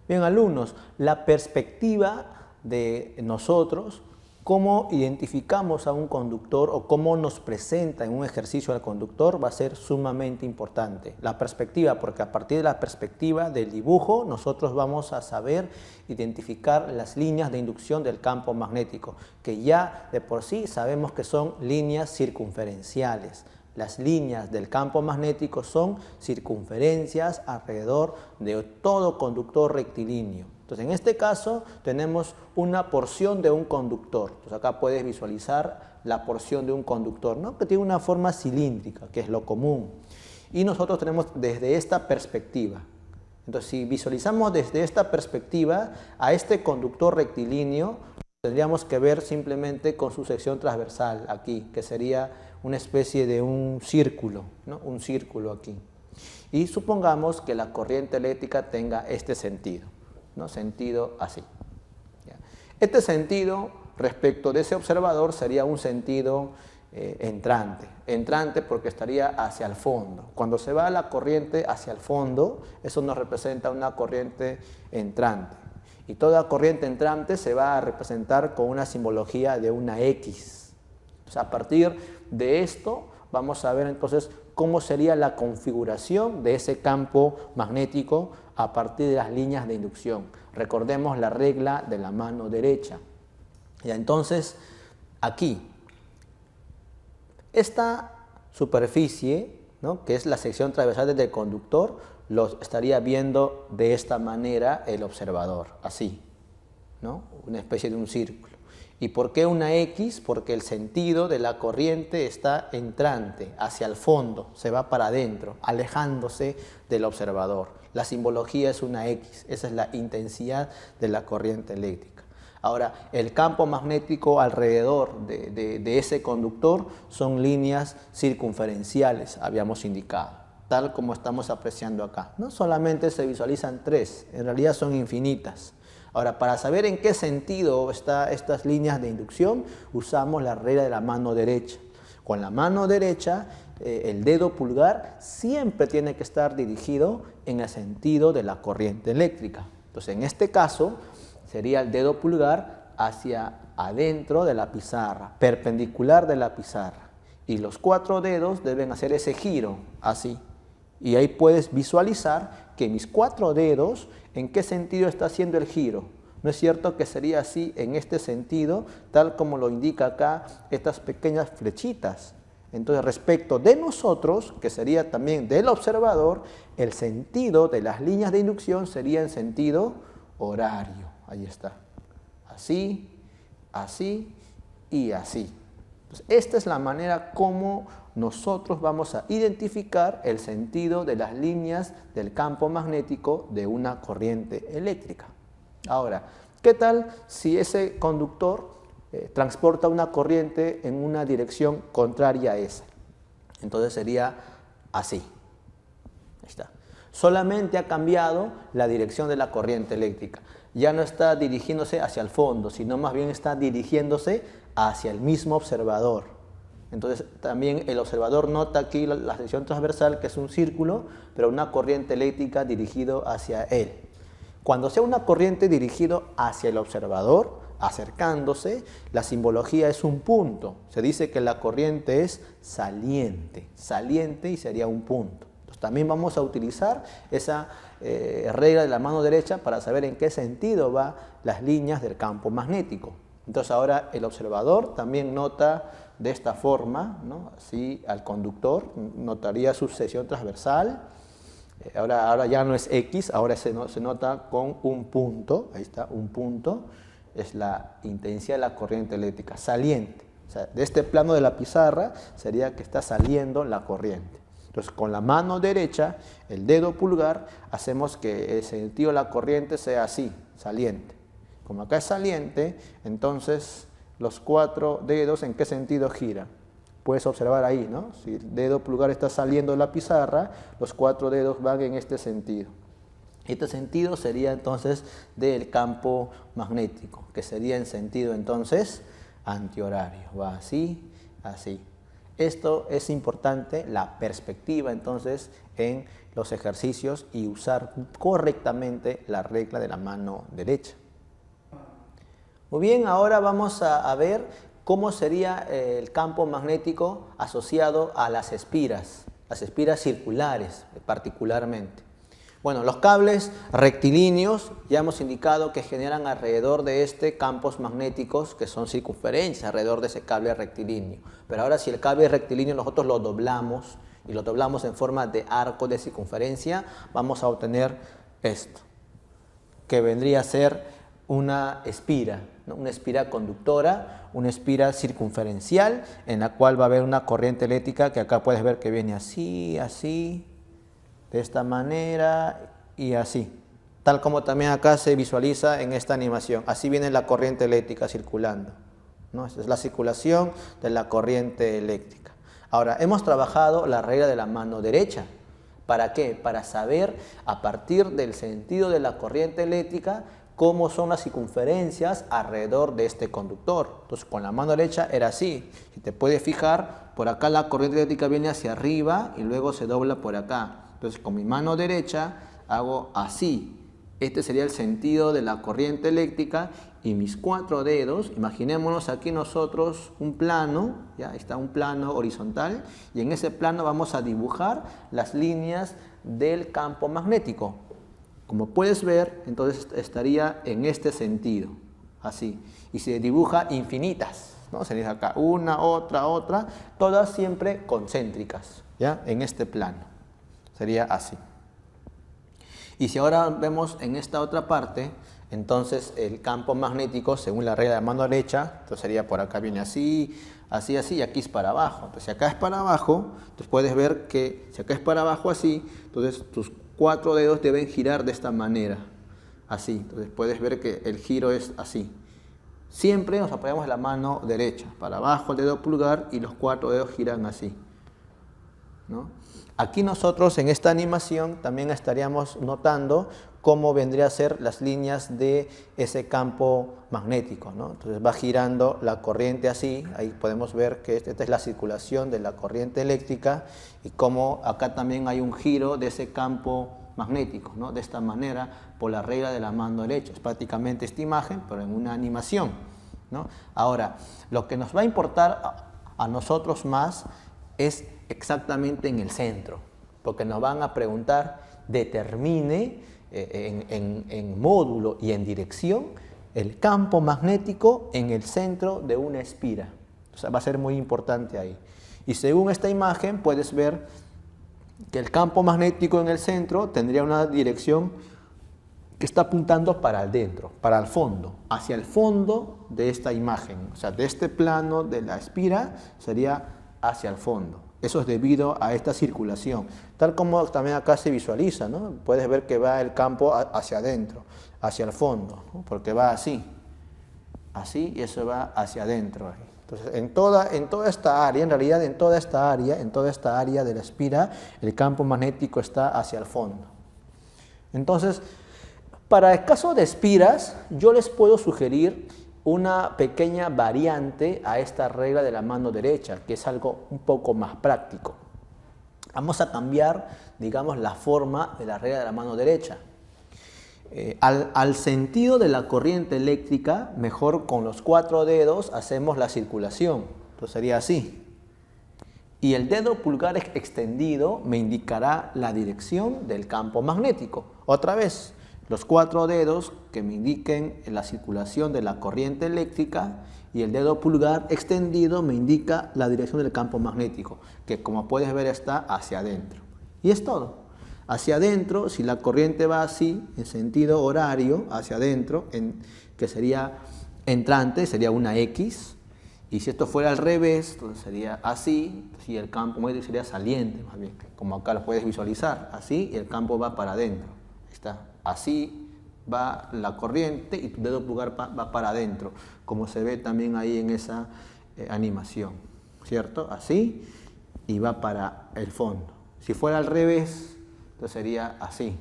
Bien, alumnos, la perspectiva de nosotros, cómo identificamos a un conductor o cómo nos presenta en un ejercicio al conductor va a ser sumamente importante. La perspectiva, porque a partir de la perspectiva del dibujo nosotros vamos a saber identificar las líneas de inducción del campo magnético, que ya de por sí sabemos que son líneas circunferenciales. Las líneas del campo magnético son circunferencias alrededor de todo conductor rectilíneo. Entonces, en este caso tenemos una porción de un conductor. Entonces, acá puedes visualizar la porción de un conductor, ¿no? Que tiene una forma cilíndrica, que es lo común. Y nosotros tenemos desde esta perspectiva. Entonces, si visualizamos desde esta perspectiva a este conductor rectilíneo, tendríamos que ver simplemente con su sección transversal aquí, que sería una especie de un círculo, ¿no? Un círculo aquí. Y supongamos que la corriente eléctrica tenga este sentido, ¿no? Sentido así. ¿Ya? Este sentido respecto de ese observador sería un sentido entrante. Entrante porque estaría hacia el fondo. Cuando se va la corriente hacia el fondo, eso nos representa una corriente entrante. Y toda corriente entrante se va a representar con una simbología de una X. Entonces, a partir de esto vamos a ver entonces cómo sería la configuración de ese campo magnético a partir de las líneas de inducción. Recordemos la regla de la mano derecha. Y entonces, aquí, esta superficie, ¿no? Que es la sección transversal del conductor, lo estaría viendo de esta manera el observador, así, ¿no? Una especie de un círculo. ¿Y por qué una X? Porque el sentido de la corriente está entrante, hacia el fondo, se va para adentro, alejándose del observador. La simbología es una X, esa es la intensidad de la corriente eléctrica. Ahora, el campo magnético alrededor de ese conductor son líneas circunferenciales, habíamos indicado, tal como estamos apreciando acá. No solamente se visualizan 3, en realidad son infinitas. Ahora, para saber en qué sentido están estas líneas de inducción, usamos la regla de la mano derecha. Con la mano derecha, el dedo pulgar siempre tiene que estar dirigido en el sentido de la corriente eléctrica. Entonces, en este caso, sería el dedo pulgar hacia adentro de la pizarra, perpendicular de la pizarra. Y los 4 dedos deben hacer ese giro, así. Y ahí puedes visualizar que mis 4 dedos, ¿en qué sentido está haciendo el giro? ¿No es cierto que sería así en este sentido, tal como lo indica acá estas pequeñas flechitas? Entonces, respecto de nosotros, que sería también del observador, el sentido de las líneas de inducción sería en sentido horario. Ahí está. Así, así y así. Entonces, esta es la manera como nosotros vamos a identificar el sentido de las líneas del campo magnético de una corriente eléctrica. Ahora, ¿qué tal si ese conductor transporta una corriente en una dirección contraria a esa? Entonces sería así. Ahí está. Solamente ha cambiado la dirección de la corriente eléctrica. Ya no está dirigiéndose hacia el fondo, sino más bien está dirigiéndose hacia el mismo observador. Entonces también el observador nota aquí la sección transversal, que es un círculo, pero una corriente eléctrica dirigida hacia él. Cuando sea una corriente dirigida hacia el observador, acercándose, la simbología es un punto. Se dice que la corriente es saliente, saliente y sería un punto. Entonces, también vamos a utilizar esa regla de la mano derecha para saber en qué sentido van las líneas del campo magnético. Entonces ahora el observador también nota de esta forma, ¿no? Así al conductor, notaría su sección transversal. Ahora ya no es X, ahora se nota con un punto. Ahí está, un punto. Es la intensidad de la corriente eléctrica, saliente. O sea, de este plano de la pizarra sería que está saliendo la corriente. Entonces, con la mano derecha, el dedo pulgar, hacemos que el sentido de la corriente sea así, saliente. Como acá es saliente, entonces los 4 dedos, ¿en qué sentido giran? Puedes observar ahí, ¿no? Si el dedo pulgar está saliendo de la pizarra, los 4 dedos van en este sentido. Este sentido sería entonces del campo magnético, que sería en sentido entonces antihorario. Va así, así. Esto es importante, la perspectiva entonces en los ejercicios y usar correctamente la regla de la mano derecha. Muy bien, ahora vamos a ver cómo sería el campo magnético asociado a las espiras circulares particularmente. Bueno, los cables rectilíneos ya hemos indicado que generan alrededor de este campos magnéticos que son circunferencias alrededor de ese cable rectilíneo. Pero ahora si el cable rectilíneo nosotros lo doblamos y lo doblamos en forma de arco de circunferencia, vamos a obtener esto, que vendría a ser una espira, ¿no? Una espira conductora, una espira circunferencial en la cual va a haber una corriente eléctrica que acá puedes ver que viene así, así, de esta manera y así, tal como también acá se visualiza en esta animación. Así viene la corriente eléctrica circulando, ¿no? Esta es la circulación de la corriente eléctrica. Ahora, hemos trabajado la regla de la mano derecha. ¿Para qué? Para saber a partir del sentido de la corriente eléctrica cómo son las circunferencias alrededor de este conductor. Entonces, con la mano derecha era así. Si te puedes fijar, por acá la corriente eléctrica viene hacia arriba y luego se dobla por acá. Entonces, con mi mano derecha hago así. Este sería el sentido de la corriente eléctrica y mis 4 dedos, imaginémonos aquí nosotros un plano, ya está un plano horizontal, y en ese plano vamos a dibujar las líneas del campo magnético. Como puedes ver, entonces estaría en este sentido, así. Y se dibuja infinitas, ¿no? Se dice acá una, otra, todas siempre concéntricas, ¿ya? En este plano. Sería así. Y si ahora vemos en esta otra parte, entonces el campo magnético, según la regla de la mano derecha, entonces sería por acá viene así, así, así, y aquí es para abajo. Entonces si acá es para abajo, entonces puedes ver que si acá es para abajo así, entonces tus 4 dedos deben girar de esta manera, así. Entonces puedes ver que el giro es así. Siempre nos apoyamos en la mano derecha, para abajo el dedo pulgar y los 4 dedos giran así, ¿no? Aquí nosotros en esta animación también estaríamos notando cómo vendría a ser las líneas de ese campo magnético, ¿no? Entonces va girando la corriente así, ahí podemos ver que esta es la circulación de la corriente eléctrica y cómo acá también hay un giro de ese campo magnético, ¿no? De esta manera por la regla de la mano derecha. Es prácticamente esta imagen, pero en una animación, ¿no? Ahora, lo que nos va a importar a nosotros más es exactamente en el centro, porque nos van a preguntar, determine en módulo y en dirección el campo magnético en el centro de una espira. O sea, va a ser muy importante ahí. Y según esta imagen puedes ver que el campo magnético en el centro tendría una dirección que está apuntando para adentro, para el fondo, hacia el fondo de esta imagen. O sea, de este plano de la espira sería hacia el fondo. Eso es debido a esta circulación, tal como también acá se visualiza, ¿no? Puedes ver que va el campo hacia adentro, hacia el fondo, ¿no? Porque va así, y eso va hacia adentro. Entonces, en toda esta área, en realidad en toda esta área de la espira, el campo magnético está hacia el fondo. Entonces, para el caso de espiras, yo les puedo sugerir una pequeña variante a esta regla de la mano derecha, que es algo un poco más práctico. Vamos a cambiar, digamos, la forma de la regla de la mano derecha. Al sentido de la corriente eléctrica, mejor con los 4 dedos hacemos la circulación. Entonces sería así. Y el dedo pulgar extendido me indicará la dirección del campo magnético. Otra vez, los 4 dedos que me indiquen la circulación de la corriente eléctrica y el dedo pulgar extendido me indica la dirección del campo magnético, que como puedes ver está hacia adentro. Y es todo. Hacia adentro, si la corriente va así, en sentido horario, hacia adentro, que sería entrante, sería una X. Y si esto fuera al revés, entonces sería así, y el campo magnético sería saliente, más bien, como acá lo puedes visualizar, así, y el campo va para adentro. Ahí está. Así va la corriente y tu dedo pulgar va para adentro, como se ve también ahí en esa animación, ¿cierto? Así, y va para el fondo. Si fuera al revés, entonces sería así.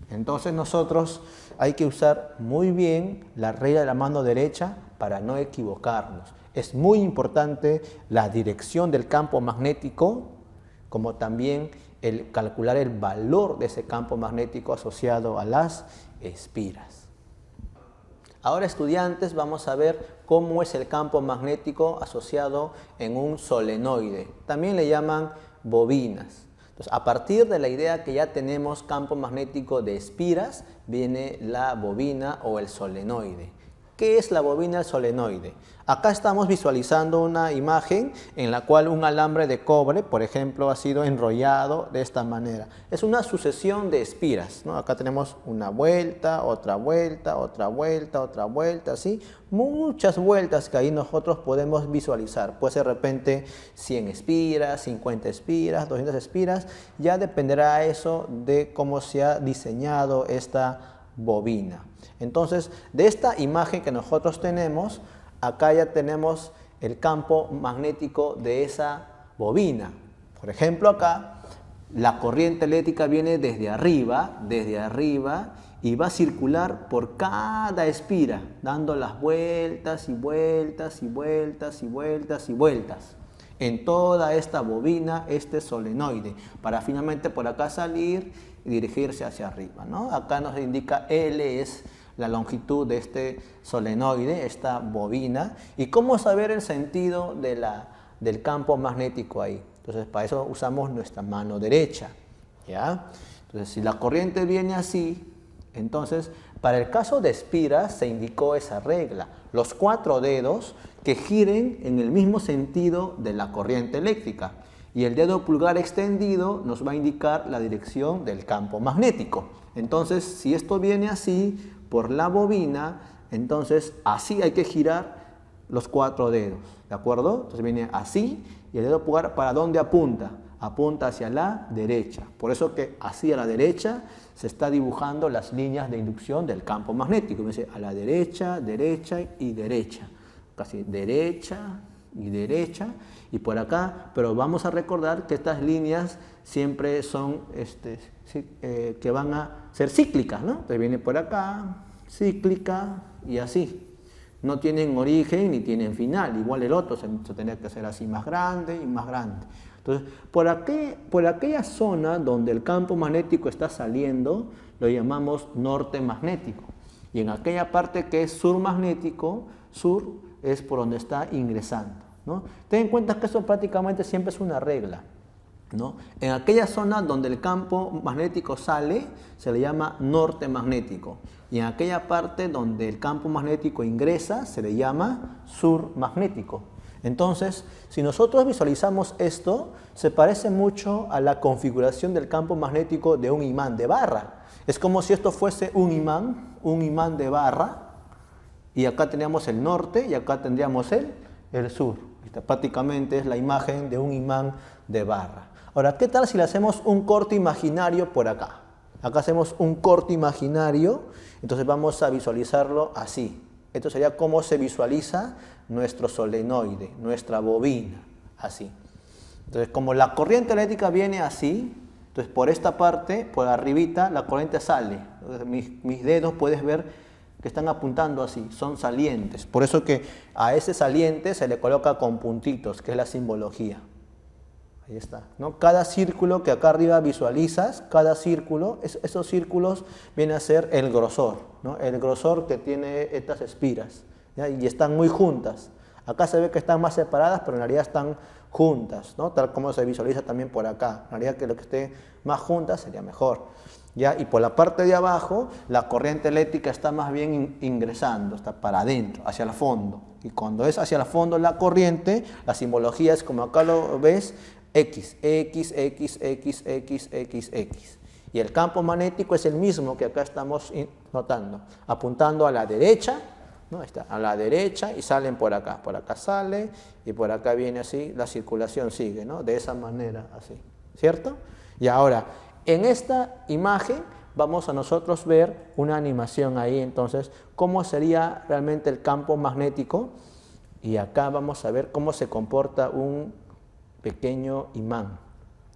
Entonces nosotros hay que usar muy bien la regla de la mano derecha para no equivocarnos. Es muy importante la dirección del campo magnético, como también el calcular el valor de ese campo magnético asociado a las espiras. Ahora, estudiantes, vamos a ver cómo es el campo magnético asociado en un solenoide. También le llaman bobinas. Entonces, a partir de la idea que ya tenemos campo magnético de espiras, viene la bobina o el solenoide. ¿Qué es la bobina del solenoide? Acá estamos visualizando una imagen en la cual un alambre de cobre, por ejemplo, ha sido enrollado de esta manera. Es una sucesión de espiras, ¿no? Acá tenemos una vuelta, otra vuelta, otra vuelta, otra vuelta, así. Muchas vueltas que ahí nosotros podemos visualizar. Puede ser de repente 100 espiras, 50 espiras, 200 espiras. Ya dependerá eso de cómo se ha diseñado esta bobina. Entonces, de esta imagen que nosotros tenemos, acá ya tenemos el campo magnético de esa bobina. Por ejemplo, acá la corriente eléctrica viene desde arriba y va a circular por cada espira, dando las vueltas y vueltas y vueltas y vueltas y vueltas en toda esta bobina, este solenoide, para finalmente por acá salir y dirigirse hacia arriba, ¿no? Acá nos indica L es la longitud de este solenoide, esta bobina, y cómo saber el sentido del campo magnético ahí. Entonces, para eso usamos nuestra mano derecha, ¿ya? Entonces, si la corriente viene así, entonces, para el caso de espiras se indicó esa regla, los 4 dedos que giren en el mismo sentido de la corriente eléctrica, y el dedo pulgar extendido nos va a indicar la dirección del campo magnético. Entonces, si esto viene así, por la bobina, entonces así hay que girar los 4 dedos, ¿de acuerdo? Entonces viene así, y el dedo pulgar, ¿para dónde apunta? Apunta hacia la derecha. Por eso que así a la derecha se está dibujando las líneas de inducción del campo magnético. Dice a la derecha, derecha y derecha. Casi derecha y derecha. Y por acá, pero vamos a recordar que estas líneas siempre son que van a ser cíclicas, ¿no? Entonces viene por acá, cíclica y así. No tienen origen ni tienen final. Igual el otro se tendría que hacer así más grande y más grande. Entonces, por aquella zona donde el campo magnético está saliendo, lo llamamos norte magnético. Y en aquella parte que es sur magnético, sur es por donde está ingresando, ¿no? Ten en cuenta que eso prácticamente siempre es una regla, ¿no? En aquella zona donde el campo magnético sale, se le llama norte magnético. Y en aquella parte donde el campo magnético ingresa, se le llama sur magnético. Entonces, si nosotros visualizamos esto, se parece mucho a la configuración del campo magnético de un imán de barra. Es como si esto fuese un imán de barra, y acá teníamos el norte y acá tendríamos el sur. Esta prácticamente es la imagen de un imán de barra. Ahora, ¿qué tal si le hacemos un corte imaginario por acá? Acá hacemos un corte imaginario, entonces vamos a visualizarlo así. Esto sería cómo se visualiza nuestro solenoide, nuestra bobina, así. Entonces, como la corriente eléctrica viene así, entonces por esta parte, por arribita, la corriente sale. Mis dedos puedes ver que están apuntando así, son salientes. Por eso que a ese saliente se le coloca con puntitos, que es la simbología. Ahí está, ¿no? Cada círculo que acá arriba visualizas, cada círculo, esos círculos vienen a ser el grosor, ¿no? El grosor que tiene estas espiras, ¿ya? Y están muy juntas. Acá se ve que están más separadas, pero en realidad están juntas, ¿no? Tal como se visualiza también por acá. En realidad que lo que esté más juntas sería mejor, ¿ya? Y por la parte de abajo, la corriente eléctrica está más bien ingresando, está para adentro, hacia el fondo. Y cuando es hacia el fondo la corriente, la simbología es como acá lo ves, X, X, X, X, X, X, X. Y el campo magnético es el mismo que acá estamos notando, apuntando a la derecha, ¿no? Ahí está, a la derecha, y salen por acá sale, y por acá viene así, la circulación sigue, ¿no? De esa manera, así, ¿cierto? Y ahora, en esta imagen vamos a nosotros ver una animación ahí, entonces, cómo sería realmente el campo magnético, y acá vamos a ver cómo se comporta un pequeño imán.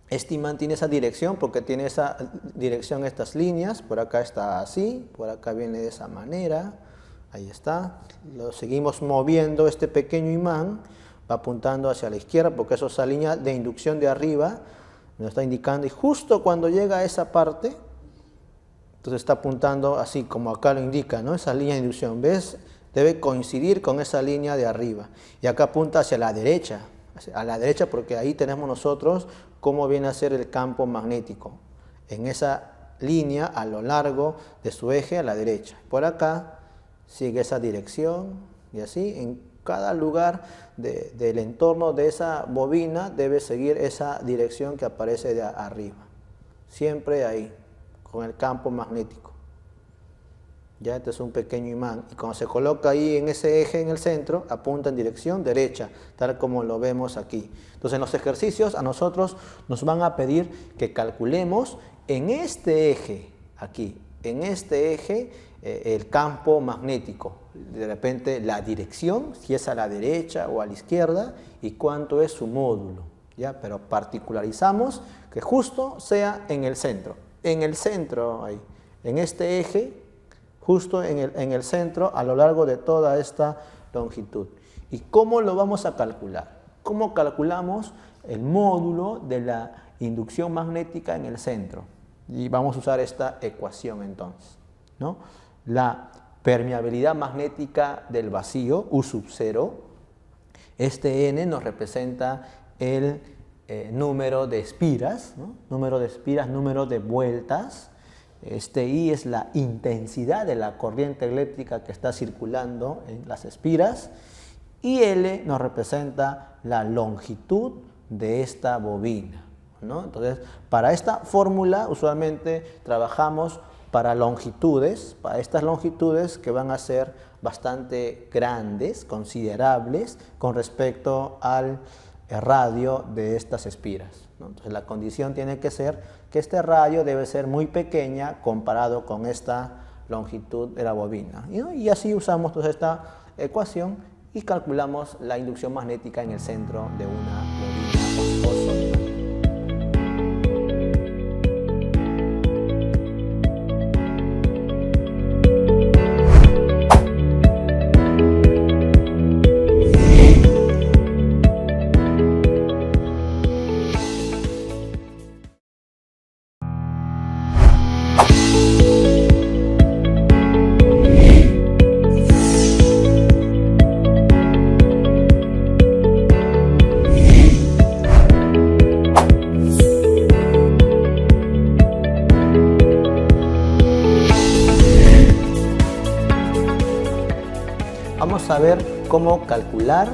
Este imán tiene esa dirección porque tiene esa dirección, estas líneas, por acá está así, por acá viene de esa manera, ahí está, lo seguimos moviendo, este pequeño imán va apuntando hacia la izquierda porque eso, esa línea de inducción de arriba nos está indicando, y justo cuando llega a esa parte, entonces está apuntando así como acá lo indica, ¿no? Esa línea de inducción, ¿ves? Debe coincidir con esa línea de arriba, y acá apunta hacia la derecha, porque ahí tenemos nosotros cómo viene a ser el campo magnético, en esa línea a lo largo de su eje a la derecha. Por acá sigue esa dirección, y así en cada lugar del entorno de esa bobina debe seguir esa dirección que aparece de arriba, siempre ahí, con el campo magnético. Ya, este es un pequeño imán, y cuando se coloca ahí en ese eje en el centro, apunta en dirección derecha, tal como lo vemos aquí. Entonces, en los ejercicios a nosotros nos van a pedir que calculemos en este eje, aquí, en este eje, el campo magnético. De repente, la dirección, si es a la derecha o a la izquierda, y cuánto es su módulo. ¿Ya? Pero particularizamos que justo sea en el centro, ahí, en este eje, justo en el centro, a lo largo de toda esta longitud. ¿Y cómo lo vamos a calcular? ¿Cómo calculamos el módulo de la inducción magnética en el centro? Y vamos a usar esta ecuación entonces, ¿no? La permeabilidad magnética del vacío, U sub 0, este N nos representa el número de espiras, ¿no? Número de espiras, número de vueltas. Este I es la intensidad de la corriente eléctrica que está circulando en las espiras, y L nos representa la longitud de esta bobina, ¿no? Entonces, para esta fórmula usualmente trabajamos para longitudes, para estas longitudes que van a ser bastante grandes, considerables, con respecto al radio de estas espiras, ¿no? Entonces, la condición tiene que ser que este radio debe ser muy pequeña comparado con esta longitud de la bobina, ¿no? Y así usamos entonces esta ecuación y calculamos la inducción magnética en el centro de una bobina oscilante. Vamos a ver cómo calcular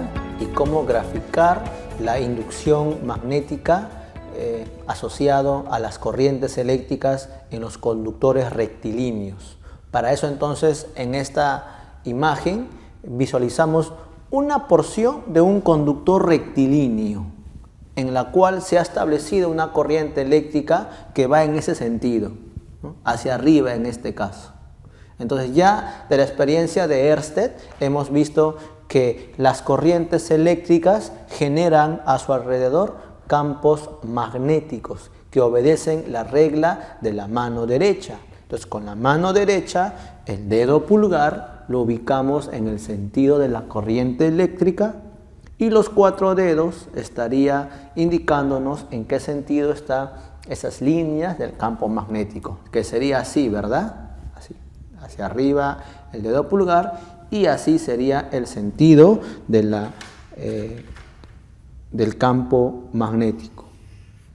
y cómo graficar la inducción magnética asociado a las corrientes eléctricas en los conductores rectilíneos. Para eso entonces en esta imagen visualizamos una porción de un conductor rectilíneo en la cual se ha establecido una corriente eléctrica que va en ese sentido, ¿no? Hacia arriba en este caso. Entonces ya de la experiencia de Ørsted hemos visto que las corrientes eléctricas generan a su alrededor campos magnéticos que obedecen la regla de la mano derecha. Entonces con la mano derecha el dedo pulgar lo ubicamos en el sentido de la corriente eléctrica y los 4 dedos estaría indicándonos en qué sentido están esas líneas del campo magnético, que sería así, ¿verdad? Así, hacia arriba el dedo pulgar y así sería el sentido de del campo magnético.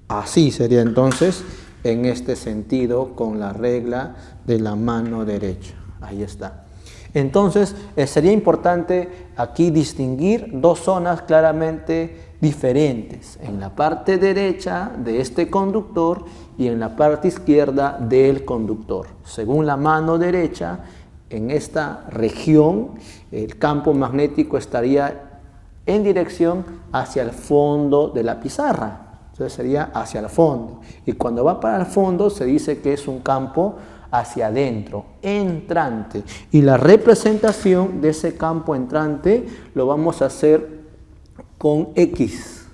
Así sería entonces en este sentido con la regla de la mano derecha. Ahí está. Entonces sería importante aquí distinguir dos zonas claramente diferentes, en la parte derecha de este conductor y en la parte izquierda del conductor. Según la mano derecha, en esta región el campo magnético estaría en dirección hacia el fondo de la pizarra. Entonces sería hacia el fondo. Y cuando va para el fondo se dice que es un campo hacia adentro, entrante. Y la representación de ese campo entrante lo vamos a hacer con X.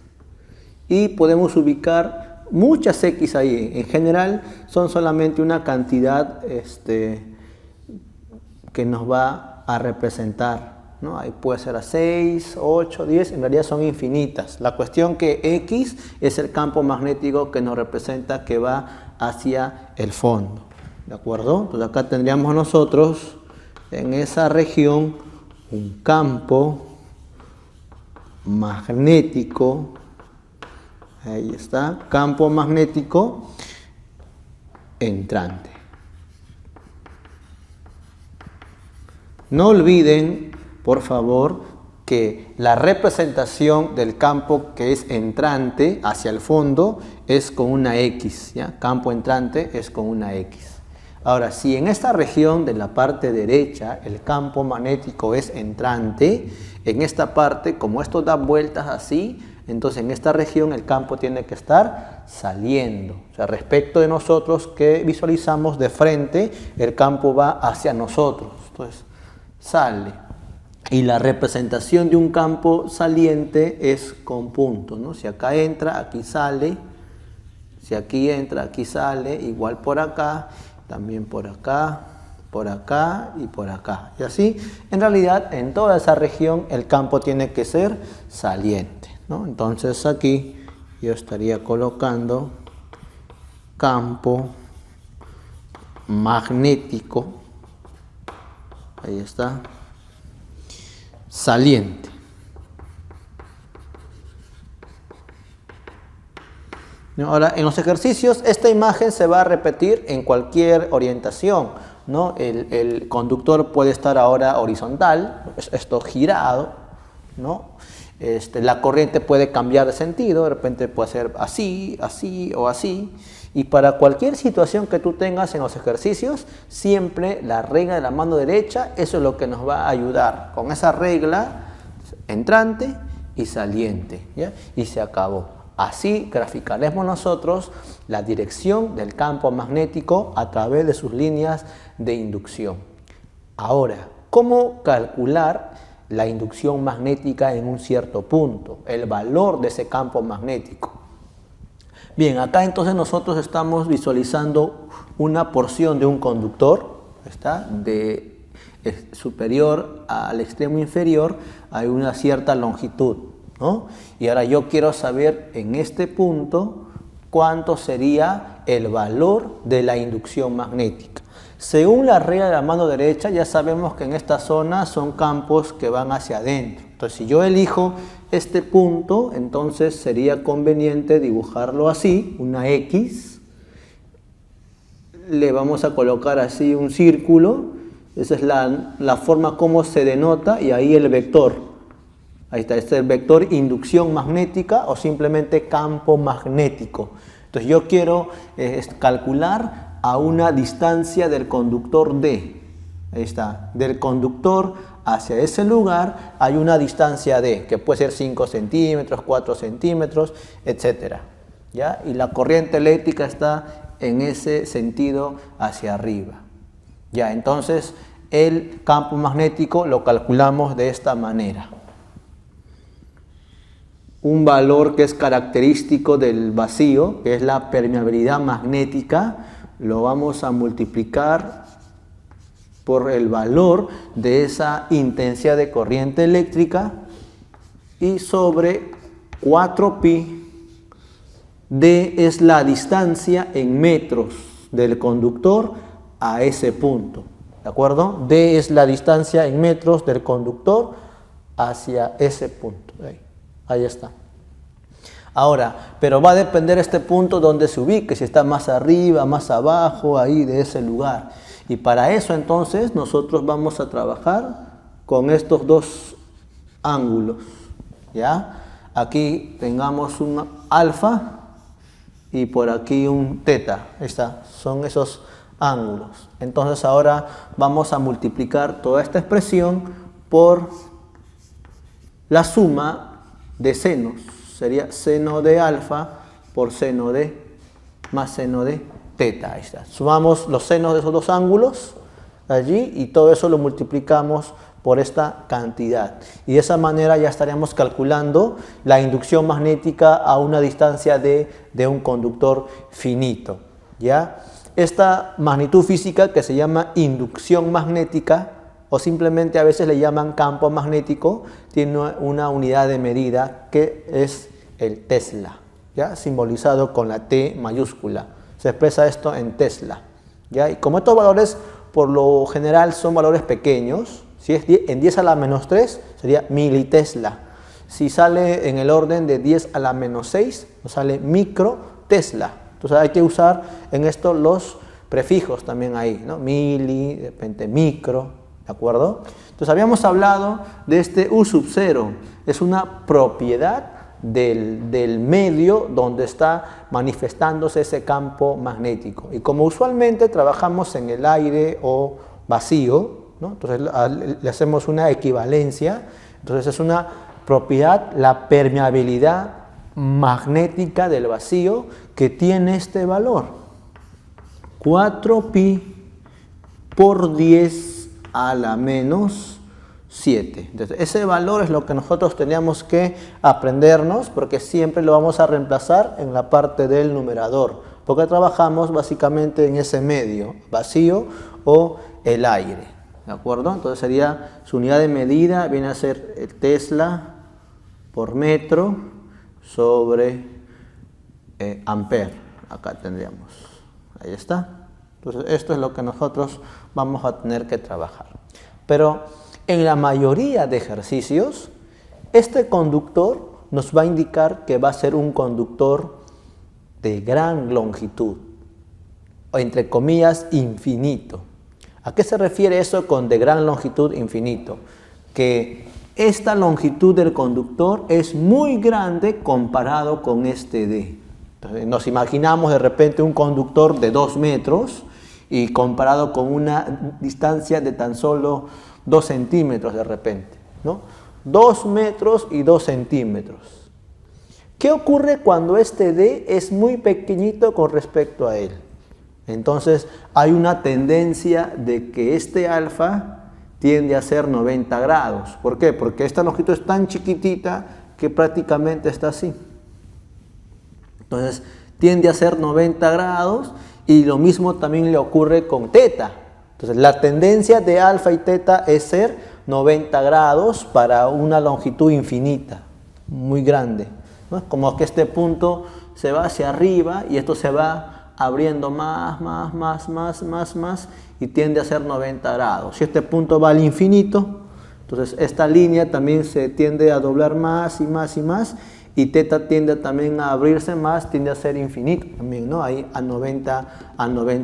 Y podemos ubicar muchas X ahí. En general son solamente una cantidad que nos va a representar, ¿no? Ahí puede ser a 6, 8, 10, en realidad son infinitas. La cuestión que X es el campo magnético que nos representa que va hacia el fondo. ¿De acuerdo? Entonces acá tendríamos nosotros en esa región un campo magnético. Ahí está, campo magnético entrante. No olviden, por favor, que la representación del campo que es entrante hacia el fondo es con una X, ¿ya? Campo entrante es con una X. Ahora, si en esta región de la parte derecha el campo magnético es entrante, en esta parte, como esto da vueltas así, entonces en esta región el campo tiene que estar saliendo. O sea, respecto de nosotros que visualizamos de frente, el campo va hacia nosotros. Entonces, sale. Y la representación de un campo saliente es con puntos, ¿no? Si acá entra, aquí sale. Si aquí entra, aquí sale. Igual por acá, también por acá y por acá. Y así, en realidad, en toda esa región el campo tiene que ser saliente, ¿no? Entonces aquí yo estaría colocando campo magnético. Ahí está. Saliente. Ahora, en los ejercicios, esta imagen se va a repetir en cualquier orientación, ¿no? El conductor puede estar ahora horizontal, esto girado, ¿no? La corriente puede cambiar de sentido, de repente puede ser así, así o así. Y para cualquier situación que tú tengas en los ejercicios, siempre la regla de la mano derecha, eso es lo que nos va a ayudar. Con esa regla, entrante y saliente, ¿ya? Y se acabó. Así graficaremos nosotros la dirección del campo magnético a través de sus líneas de inducción. Ahora, ¿cómo calcular la inducción magnética en un cierto punto? El valor de ese campo magnético. Bien, acá entonces nosotros estamos visualizando una porción de un conductor, ¿está? De superior al extremo inferior hay una cierta longitud, ¿no? Y ahora yo quiero saber en este punto cuánto sería el valor de la inducción magnética. Según la regla de la mano derecha, ya sabemos que en esta zona son campos que van hacia adentro. Entonces, si yo elijo este punto, entonces sería conveniente dibujarlo así, una X. Le vamos a colocar así un círculo. Esa es la forma como se denota y ahí el vector. Ahí está, este es el vector inducción magnética o simplemente campo magnético. Entonces yo quiero calcular a una distancia del conductor D. Ahí está, del conductor hacia ese lugar hay una distancia D, que puede ser 5 centímetros, 4 centímetros, etc. ¿Ya? Y la corriente eléctrica está en ese sentido hacia arriba. Ya, entonces el campo magnético lo calculamos de esta manera. Un valor que es característico del vacío, que es la permeabilidad magnética, lo vamos a multiplicar por el valor de esa intensidad de corriente eléctrica y sobre 4pi. D es la distancia en metros del conductor a ese punto, ¿de acuerdo? D es la distancia en metros del conductor hacia ese punto. Ahí está. Ahora, pero va a depender este punto donde se ubique, si está más arriba, más abajo, ahí de ese lugar. Y para eso entonces nosotros vamos a trabajar con estos dos ángulos, ¿ya? Aquí tengamos un alfa y por aquí un teta. Ahí está, son esos ángulos. Entonces ahora vamos a multiplicar toda esta expresión por la suma de senos. Sería seno de alfa por seno de más seno de teta. Ahí está. Sumamos los senos de esos dos ángulos allí y todo eso lo multiplicamos por esta cantidad. Y de esa manera ya estaríamos calculando la inducción magnética a una distancia de un conductor finito. ¿Ya? Esta magnitud física que se llama inducción magnética o simplemente a veces le llaman campo magnético, tiene una unidad de medida que es el Tesla, ¿ya? Simbolizado con la T mayúscula. Se expresa esto en Tesla, ¿ya? Y como estos valores por lo general son valores pequeños, si es en 10 a la menos 3 sería militesla. Si sale en el orden de 10 a la menos 6 nos sale microtesla. Entonces hay que usar en esto los prefijos también ahí, ¿no? Mili, de repente micro. ¿De acuerdo? Entonces habíamos hablado de este U sub 0, es una propiedad del medio donde está manifestándose ese campo magnético. Y como usualmente trabajamos en el aire o vacío, ¿no? Entonces le hacemos una equivalencia, entonces es una propiedad, la permeabilidad magnética del vacío que tiene este valor, 4pi por 10 a la menos 7. Entonces, ese valor es lo que nosotros teníamos que aprendernos porque siempre lo vamos a reemplazar en la parte del numerador, porque trabajamos básicamente en ese medio, vacío o el aire. ¿De acuerdo? Entonces sería su unidad de medida, viene a ser el Tesla por metro sobre ampere. Acá tendríamos. Ahí está. Entonces esto es lo que nosotros vamos a tener que trabajar. Pero en la mayoría de ejercicios, este conductor nos va a indicar que va a ser un conductor de gran longitud, o entre comillas, infinito. ¿A qué se refiere eso con de gran longitud infinito? Que esta longitud del conductor es muy grande comparado con este D. Entonces, nos imaginamos de repente un conductor de 2 metros y comparado con una distancia de tan solo 2 centímetros de repente, ¿no? 2 metros y 2 centímetros. ¿Qué ocurre cuando este D es muy pequeñito con respecto a él? Entonces hay una tendencia de que este alfa tiende a ser 90 grados. ¿Por qué? Porque esta longitud es tan chiquitita que prácticamente está así. Entonces tiende a ser 90 grados y lo mismo también le ocurre con teta. Entonces la tendencia de alfa y teta es ser 90 grados para una longitud infinita, muy grande, ¿no? Como que este punto se va hacia arriba y esto se va abriendo más y tiende a ser 90 grados. Si este punto va al infinito, entonces esta línea también se tiende a doblar más y más y teta tiende también a abrirse más, tiende a ser infinito también, ¿no? Ahí a 90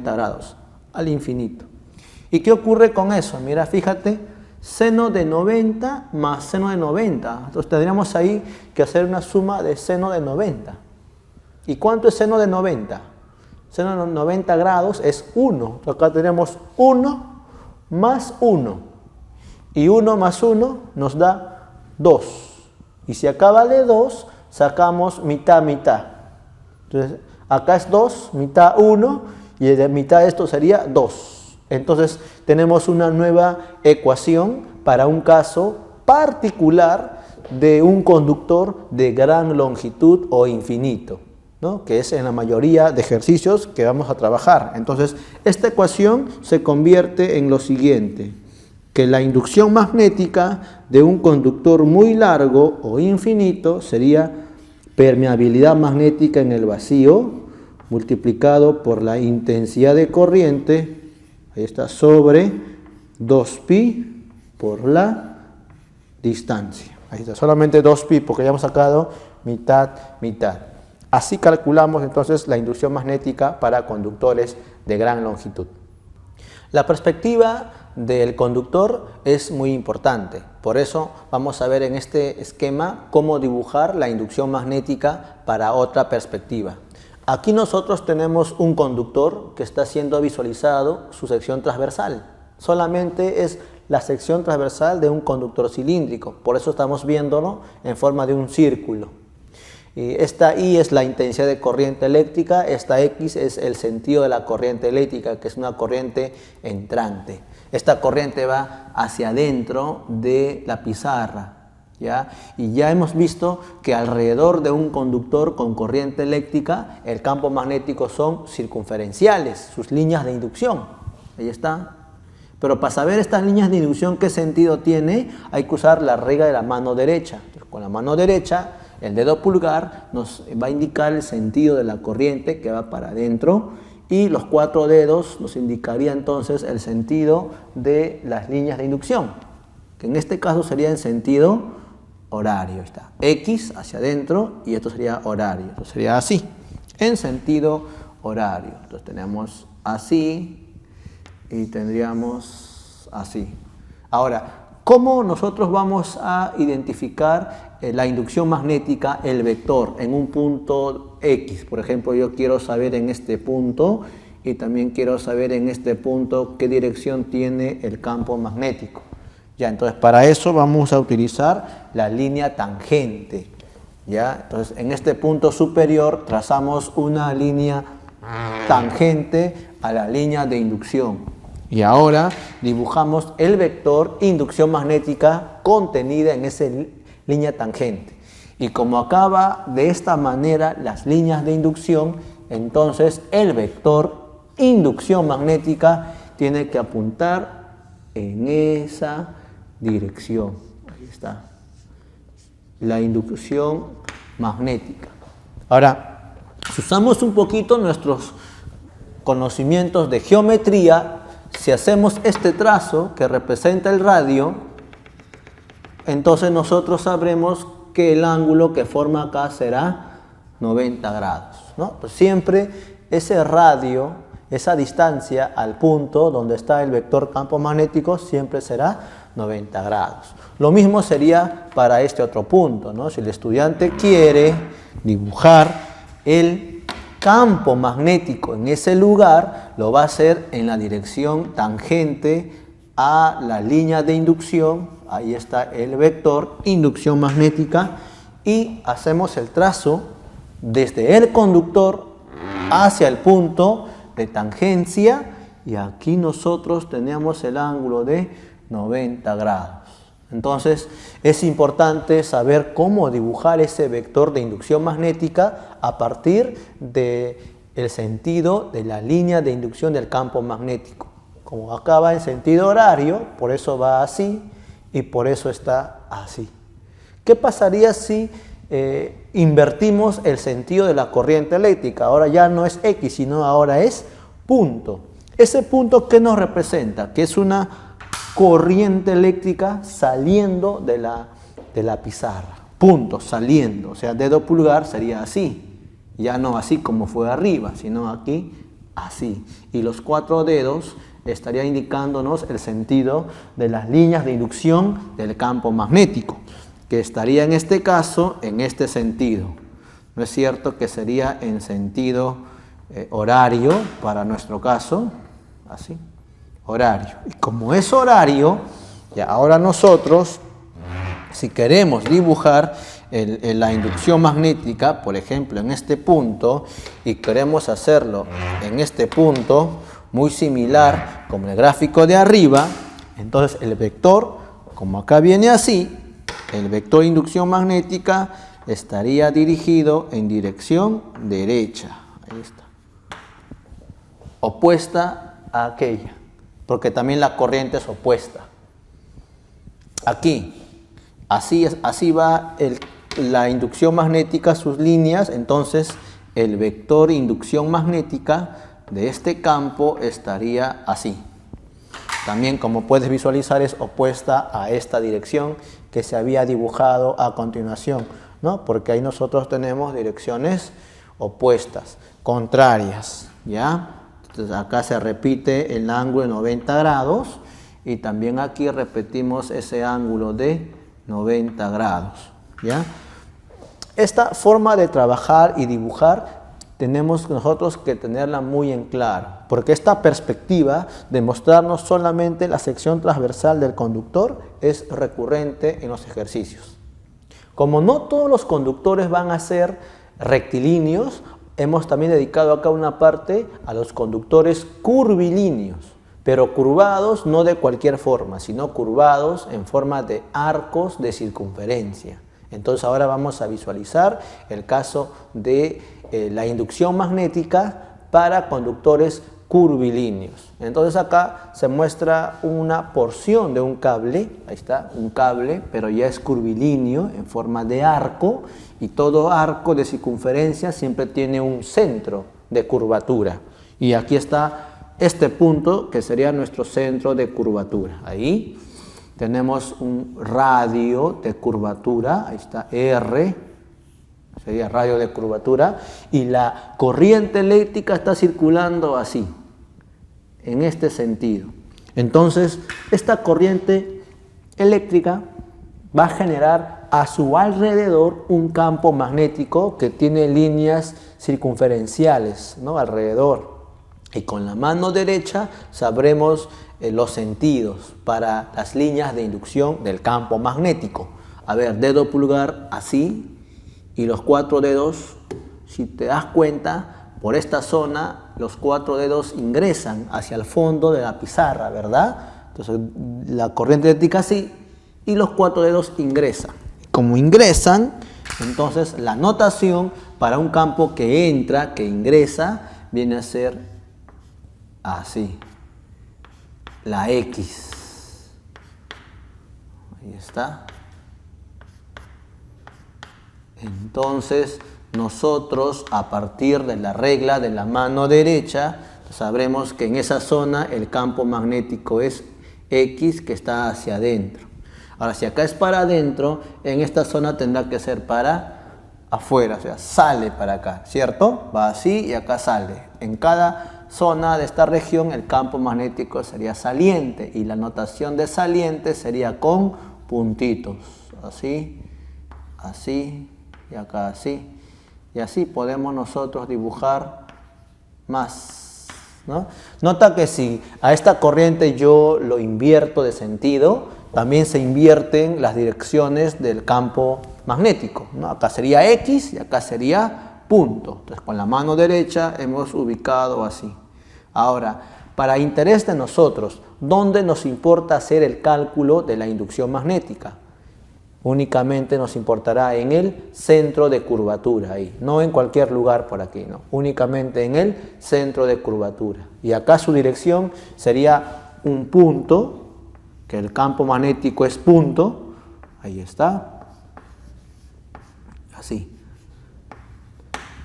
grados, al infinito. ¿Y qué ocurre con eso? Mira, fíjate, seno de 90 más seno de 90. Entonces tendríamos ahí que hacer una suma de seno de 90. ¿Y cuánto es seno de 90? Seno de 90 grados es 1. Acá tenemos 1 más 1. Y 1 más 1 nos da 2. Y si acá vale 2, sacamos mitad, mitad. Entonces, acá es 2, mitad 1, y de mitad de esto sería 2. Entonces, tenemos una nueva ecuación para un caso particular de un conductor de gran longitud o infinito, ¿no? Que es en la mayoría de ejercicios que vamos a trabajar. Entonces, esta ecuación se convierte en lo siguiente, que la inducción magnética de un conductor muy largo o infinito sería permeabilidad magnética en el vacío multiplicado por la intensidad de corriente, ahí está, sobre 2pi por la distancia. Ahí está, solamente 2pi porque ya hemos sacado mitad, mitad. Así calculamos entonces la inducción magnética para conductores de gran longitud. La perspectiva del conductor es muy importante, por eso vamos a ver en este esquema cómo dibujar la inducción magnética para otra perspectiva. Aquí nosotros tenemos un conductor que está siendo visualizado su sección transversal, solamente es la sección transversal de un conductor cilíndrico, por eso estamos viéndolo en forma de un círculo. Y esta I es la intensidad de corriente eléctrica, esta X es el sentido de la corriente eléctrica, que es una corriente entrante. Esta corriente va hacia adentro de la pizarra, ¿ya? Y ya hemos visto que alrededor de un conductor con corriente eléctrica, el campo magnético son circunferenciales, sus líneas de inducción. Ahí está. Pero para saber estas líneas de inducción qué sentido tiene, hay que usar la regla de la mano derecha. Entonces, con la mano derecha, el dedo pulgar nos va a indicar el sentido de la corriente que va para adentro y los 4 dedos nos indicaría entonces el sentido de las líneas de inducción, que en este caso sería en sentido horario. Está X hacia adentro y esto sería horario. Esto sería así, en sentido horario. Entonces tenemos así y tendríamos así. Ahora, ¿cómo nosotros vamos a identificar la inducción magnética, el vector, en un punto X? Por ejemplo, yo quiero saber en este punto y también quiero saber en este punto qué dirección tiene el campo magnético. Ya, entonces para eso vamos a utilizar la línea tangente. ¿Ya? Entonces en este punto superior trazamos una línea tangente a la línea de inducción. Y ahora dibujamos el vector inducción magnética contenida en esa línea tangente. Y como acaba de esta manera las líneas de inducción, entonces el vector inducción magnética tiene que apuntar en esa dirección. Ahí está. La inducción magnética. Ahora, si usamos un poquito nuestros conocimientos de geometría, si hacemos este trazo que representa el radio, entonces nosotros sabremos que el ángulo que forma acá será 90 grados, ¿no? Pues siempre ese radio, esa distancia al punto donde está el vector campo magnético, siempre será 90 grados. Lo mismo sería para este otro punto, ¿no? Si el estudiante quiere dibujar el campo magnético en ese lugar, lo va a hacer en la dirección tangente a la línea de inducción. Ahí está el vector inducción magnética y hacemos el trazo desde el conductor hacia el punto de tangencia y aquí nosotros tenemos el ángulo de 90 grados. Entonces es importante saber cómo dibujar ese vector de inducción magnética a partir del sentido de la línea de inducción del campo magnético. Como acá va en sentido horario, por eso va así y por eso está así. ¿Qué pasaría si invertimos el sentido de la corriente eléctrica? Ahora ya no es X, sino ahora es punto. Ese punto, ¿qué nos representa? Que es una corriente eléctrica saliendo de la pizarra. Punto, saliendo. O sea, dedo pulgar sería así. Ya no así como fue arriba, sino aquí así. Y los 4 dedos estaría indicándonos el sentido de las líneas de inducción del campo magnético, que estaría en este caso en este sentido. ¿No es cierto que sería en sentido horario para nuestro caso? Así, horario. Y como es horario, ya ahora nosotros, si queremos dibujar la inducción magnética, por ejemplo, en este punto, y queremos hacerlo en este punto, muy similar como el gráfico de arriba, entonces el vector, como acá viene así, el vector de inducción magnética estaría dirigido en dirección derecha. Ahí está. Opuesta a aquella, porque también la corriente es opuesta. Aquí, así va la inducción magnética, sus líneas, entonces el vector de inducción magnética de este campo estaría así. También, como puedes visualizar, es opuesta a esta dirección que se había dibujado a continuación, ¿no? Porque ahí nosotros tenemos direcciones opuestas, contrarias, ¿ya? Entonces acá se repite el ángulo de 90 grados y también aquí repetimos ese ángulo de 90 grados, ¿ya? Esta forma de trabajar y dibujar tenemos nosotros que tenerla muy en claro, porque esta perspectiva de mostrarnos solamente la sección transversal del conductor es recurrente en los ejercicios. Como no todos los conductores van a ser rectilíneos, hemos también dedicado acá una parte a los conductores curvilíneos, pero curvados no de cualquier forma, sino curvados en forma de arcos de circunferencia. Entonces ahora vamos a visualizar el caso de la inducción magnética para conductores curvilíneos. Entonces acá se muestra una porción de un cable, ahí está, un cable, pero ya es curvilíneo en forma de arco, y todo arco de circunferencia siempre tiene un centro de curvatura. Y aquí está este punto que sería nuestro centro de curvatura. Ahí tenemos un radio de curvatura, ahí está R, sería radio de curvatura, y la corriente eléctrica está circulando así, en este sentido. Entonces, esta corriente eléctrica va a generar a su alrededor un campo magnético que tiene líneas circunferenciales, ¿no?, alrededor. Y con la mano derecha sabremos los sentidos para las líneas de inducción del campo magnético. A ver, dedo pulgar así, y los 4 dedos, si te das cuenta, por esta zona los 4 dedos ingresan hacia el fondo de la pizarra, ¿verdad? Entonces la corriente eléctrica así, y los 4 dedos ingresan. Como ingresan, entonces la notación para un campo que entra, que ingresa, viene a ser así, la X. Ahí está. Entonces nosotros, a partir de la regla de la mano derecha, sabremos que en esa zona el campo magnético es X, que está hacia adentro. Ahora, si acá es para adentro, en esta zona tendrá que ser para afuera, o sea, sale para acá, ¿cierto? Va así y acá sale. En cada zona de esta región el campo magnético sería saliente, y la notación de saliente sería con puntitos, así, así, y acá así, y así podemos nosotros dibujar más, ¿no? Nota que si a esta corriente yo lo invierto de sentido, también se invierten las direcciones del campo magnético, ¿no? Acá sería X y acá sería punto. Entonces con la mano derecha hemos ubicado así. Ahora, para interés de nosotros, ¿dónde nos importa hacer el cálculo de la inducción magnética? Únicamente nos importará en el centro de curvatura, ahí, no en cualquier lugar por aquí, no, únicamente en el centro de curvatura. Y acá su dirección sería un punto, que el campo magnético es punto, ahí está, así.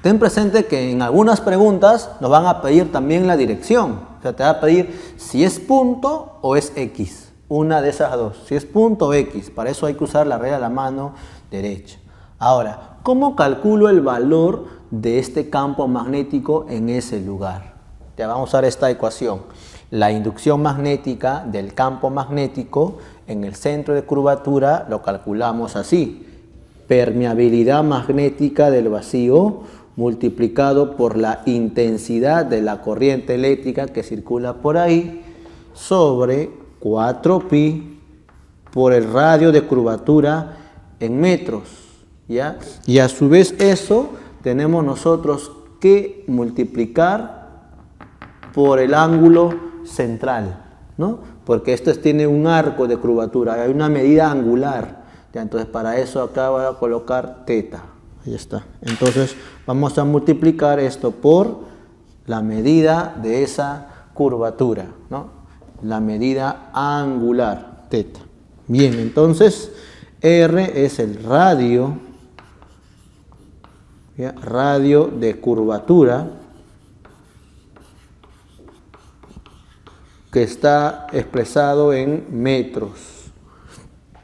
Ten presente que en algunas preguntas nos van a pedir también la dirección, o sea, te va a pedir si es punto o es X. Una de esas dos, si es punto o X, para eso hay que usar la regla de la mano derecha. Ahora, ¿cómo calculo el valor de este campo magnético en ese lugar? Ya vamos a usar esta ecuación. La inducción magnética del campo magnético en el centro de curvatura lo calculamos así. Permeabilidad magnética del vacío multiplicado por la intensidad de la corriente eléctrica que circula por ahí sobre 4pi por el radio de curvatura en metros, ¿ya? Y a su vez eso tenemos nosotros que multiplicar por el ángulo central, ¿no? Porque esto tiene un arco de curvatura, hay una medida angular, ¿ya? Entonces para eso acá voy a colocar teta, ahí está. Entonces vamos a multiplicar esto por la medida de esa curvatura, ¿no? La medida angular, teta. Bien, entonces R es el radio, ¿ya? Radio de curvatura que está expresado en metros.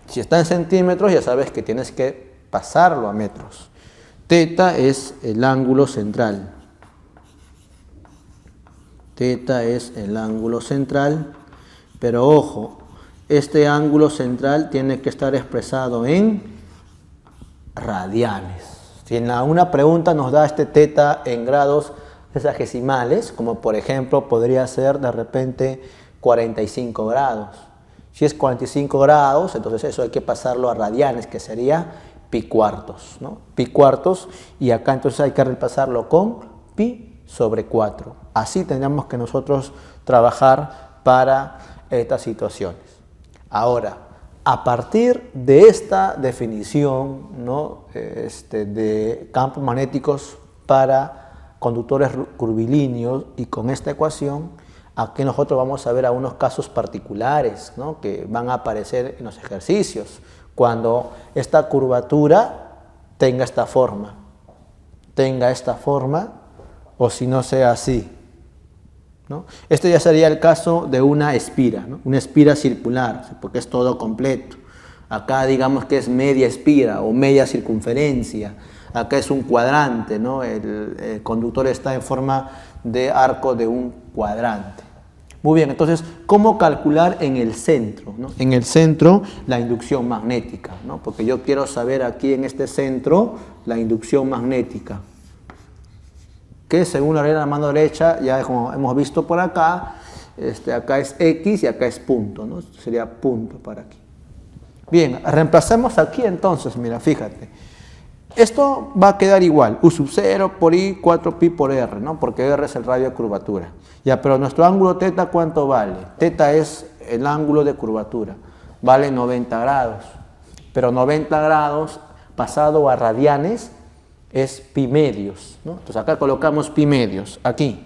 Si está en centímetros, ya sabes que tienes que pasarlo a metros. Teta es el ángulo central. Teta es el ángulo central, pero ojo, este ángulo central tiene que estar expresado en radianes. Si en una pregunta nos da este teta en grados sexagesimales, como por ejemplo podría ser de repente 45 grados. Si es 45 grados, entonces eso hay que pasarlo a radianes, que sería pi cuartos, ¿no? Pi cuartos, y acá entonces hay que repasarlo con pi sobre 4. Así tendríamos que nosotros trabajar para estas situaciones. Ahora, a partir de esta definición, ¿no? De campos magnéticos para conductores curvilíneos y con esta ecuación, aquí nosotros vamos a ver algunos casos particulares, ¿no? Que van a aparecer en los ejercicios, cuando esta curvatura tenga esta forma, o si no sea así, ¿no? Este ya sería el caso de una espira, ¿no? Una espira circular, porque es todo completo. Acá digamos que es media espira o media circunferencia. Acá es un cuadrante, ¿no? El conductor está en forma de arco de un cuadrante. Muy bien, entonces, ¿cómo calcular en el centro, ¿no? En el centro la inducción magnética, ¿no? Porque yo quiero saber aquí en este centro la inducción magnética, que según la regla de la mano derecha, ya como hemos visto por acá, acá es X y acá es punto, ¿no? Sería punto para aquí. Bien, reemplacemos aquí entonces, mira, fíjate. Esto va a quedar igual, U sub 0 por I, 4pi por R, ¿no? Porque R es el radio de curvatura. Ya, pero nuestro ángulo teta, ¿cuánto vale? Teta es el ángulo de curvatura, vale 90 grados. Pero 90 grados pasado a radianes es pi medios, ¿no? Entonces acá colocamos pi medios, aquí,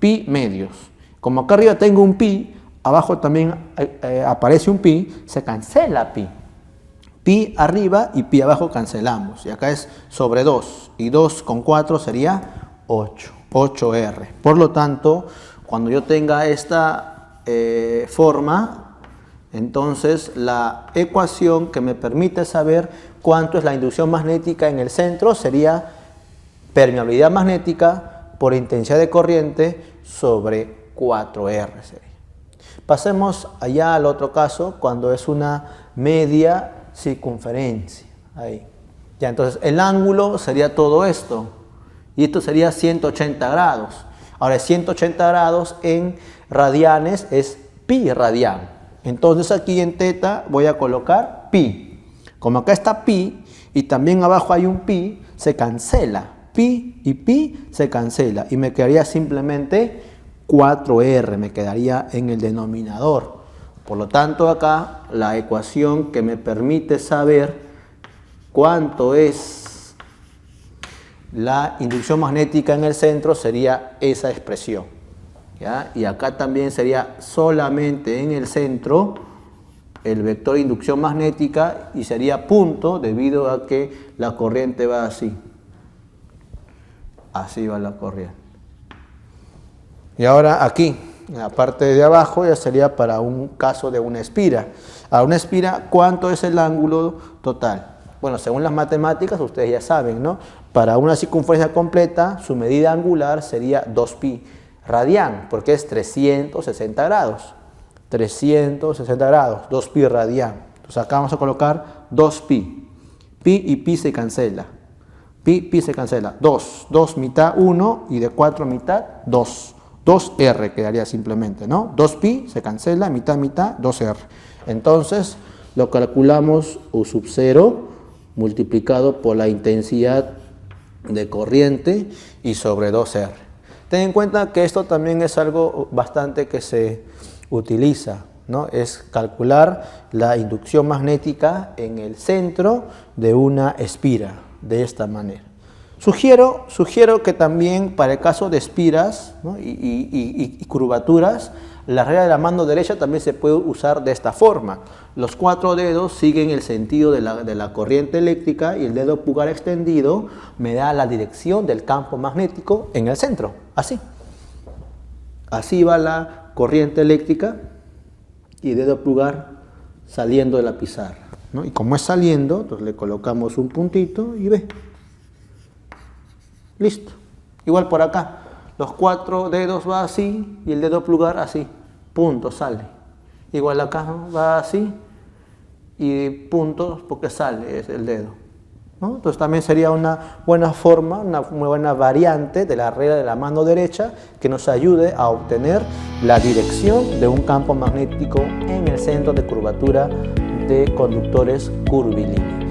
pi medios. Como acá arriba tengo un pi, abajo también aparece un pi, se cancela pi. Pi arriba y pi abajo cancelamos. Y acá es sobre 2. Y 2 con 4 sería 8. 8R. Por lo tanto, cuando yo tenga esta forma, entonces la ecuación que me permite saber cuánto es la inducción magnética en el centro sería permeabilidad magnética por intensidad de corriente sobre 4R. Pasemos allá al otro caso, cuando es una media circunferencia, ahí. Ya, entonces el ángulo sería todo esto, y esto sería 180 grados. Ahora 180 grados en radianes es pi radian. Entonces aquí en teta voy a colocar pi. Como acá está pi, y también abajo hay un pi, se cancela. Pi y pi se cancela, y me quedaría simplemente 4R, me quedaría en el denominador. Por lo tanto, acá la ecuación que me permite saber cuánto es la inducción magnética en el centro sería esa expresión, ¿ya? Y acá también sería solamente en el centro el vector de inducción magnética y sería punto debido a que la corriente va así. Así va la corriente. Y ahora aquí, en la parte de abajo ya sería para un caso de una espira. A una espira, ¿cuánto es el ángulo total? Bueno, según las matemáticas, ustedes ya saben, ¿no? Para una circunferencia completa, su medida angular sería 2pi. radián, porque es 360 grados. 360 grados, 2pi radián. Entonces acá vamos a colocar 2pi. Pi y pi se cancela. Pi se cancela. 2 mitad 1 y de 4 mitad 2. 2r quedaría simplemente, ¿no? 2pi se cancela, mitad, 2r. Entonces lo calculamos U sub 0 multiplicado por la intensidad de corriente y sobre 2r. Ten en cuenta que esto también es algo bastante que se utiliza, ¿no? Es calcular la inducción magnética en el centro de una espira, de esta manera. Sugiero que también para el caso de espiras, ¿no? y curvaturas, la regla de la mano derecha también se puede usar de esta forma. Los 4 dedos siguen el sentido de la corriente eléctrica y el dedo pulgar extendido me da la dirección del campo magnético en el centro, así. Así va la corriente eléctrica y el dedo pulgar saliendo de la pizarra, ¿no? Y como es saliendo, entonces le colocamos un puntito y ve. Listo. Igual por acá. Los 4 dedos va así y el dedo pulgar así. Punto, sale. Igual acá va así y punto porque sale es el dedo, ¿no? Entonces también sería una buena forma, una muy buena variante de la regla de la mano derecha que nos ayude a obtener la dirección de un campo magnético en el centro de curvatura de conductores curvilíneos.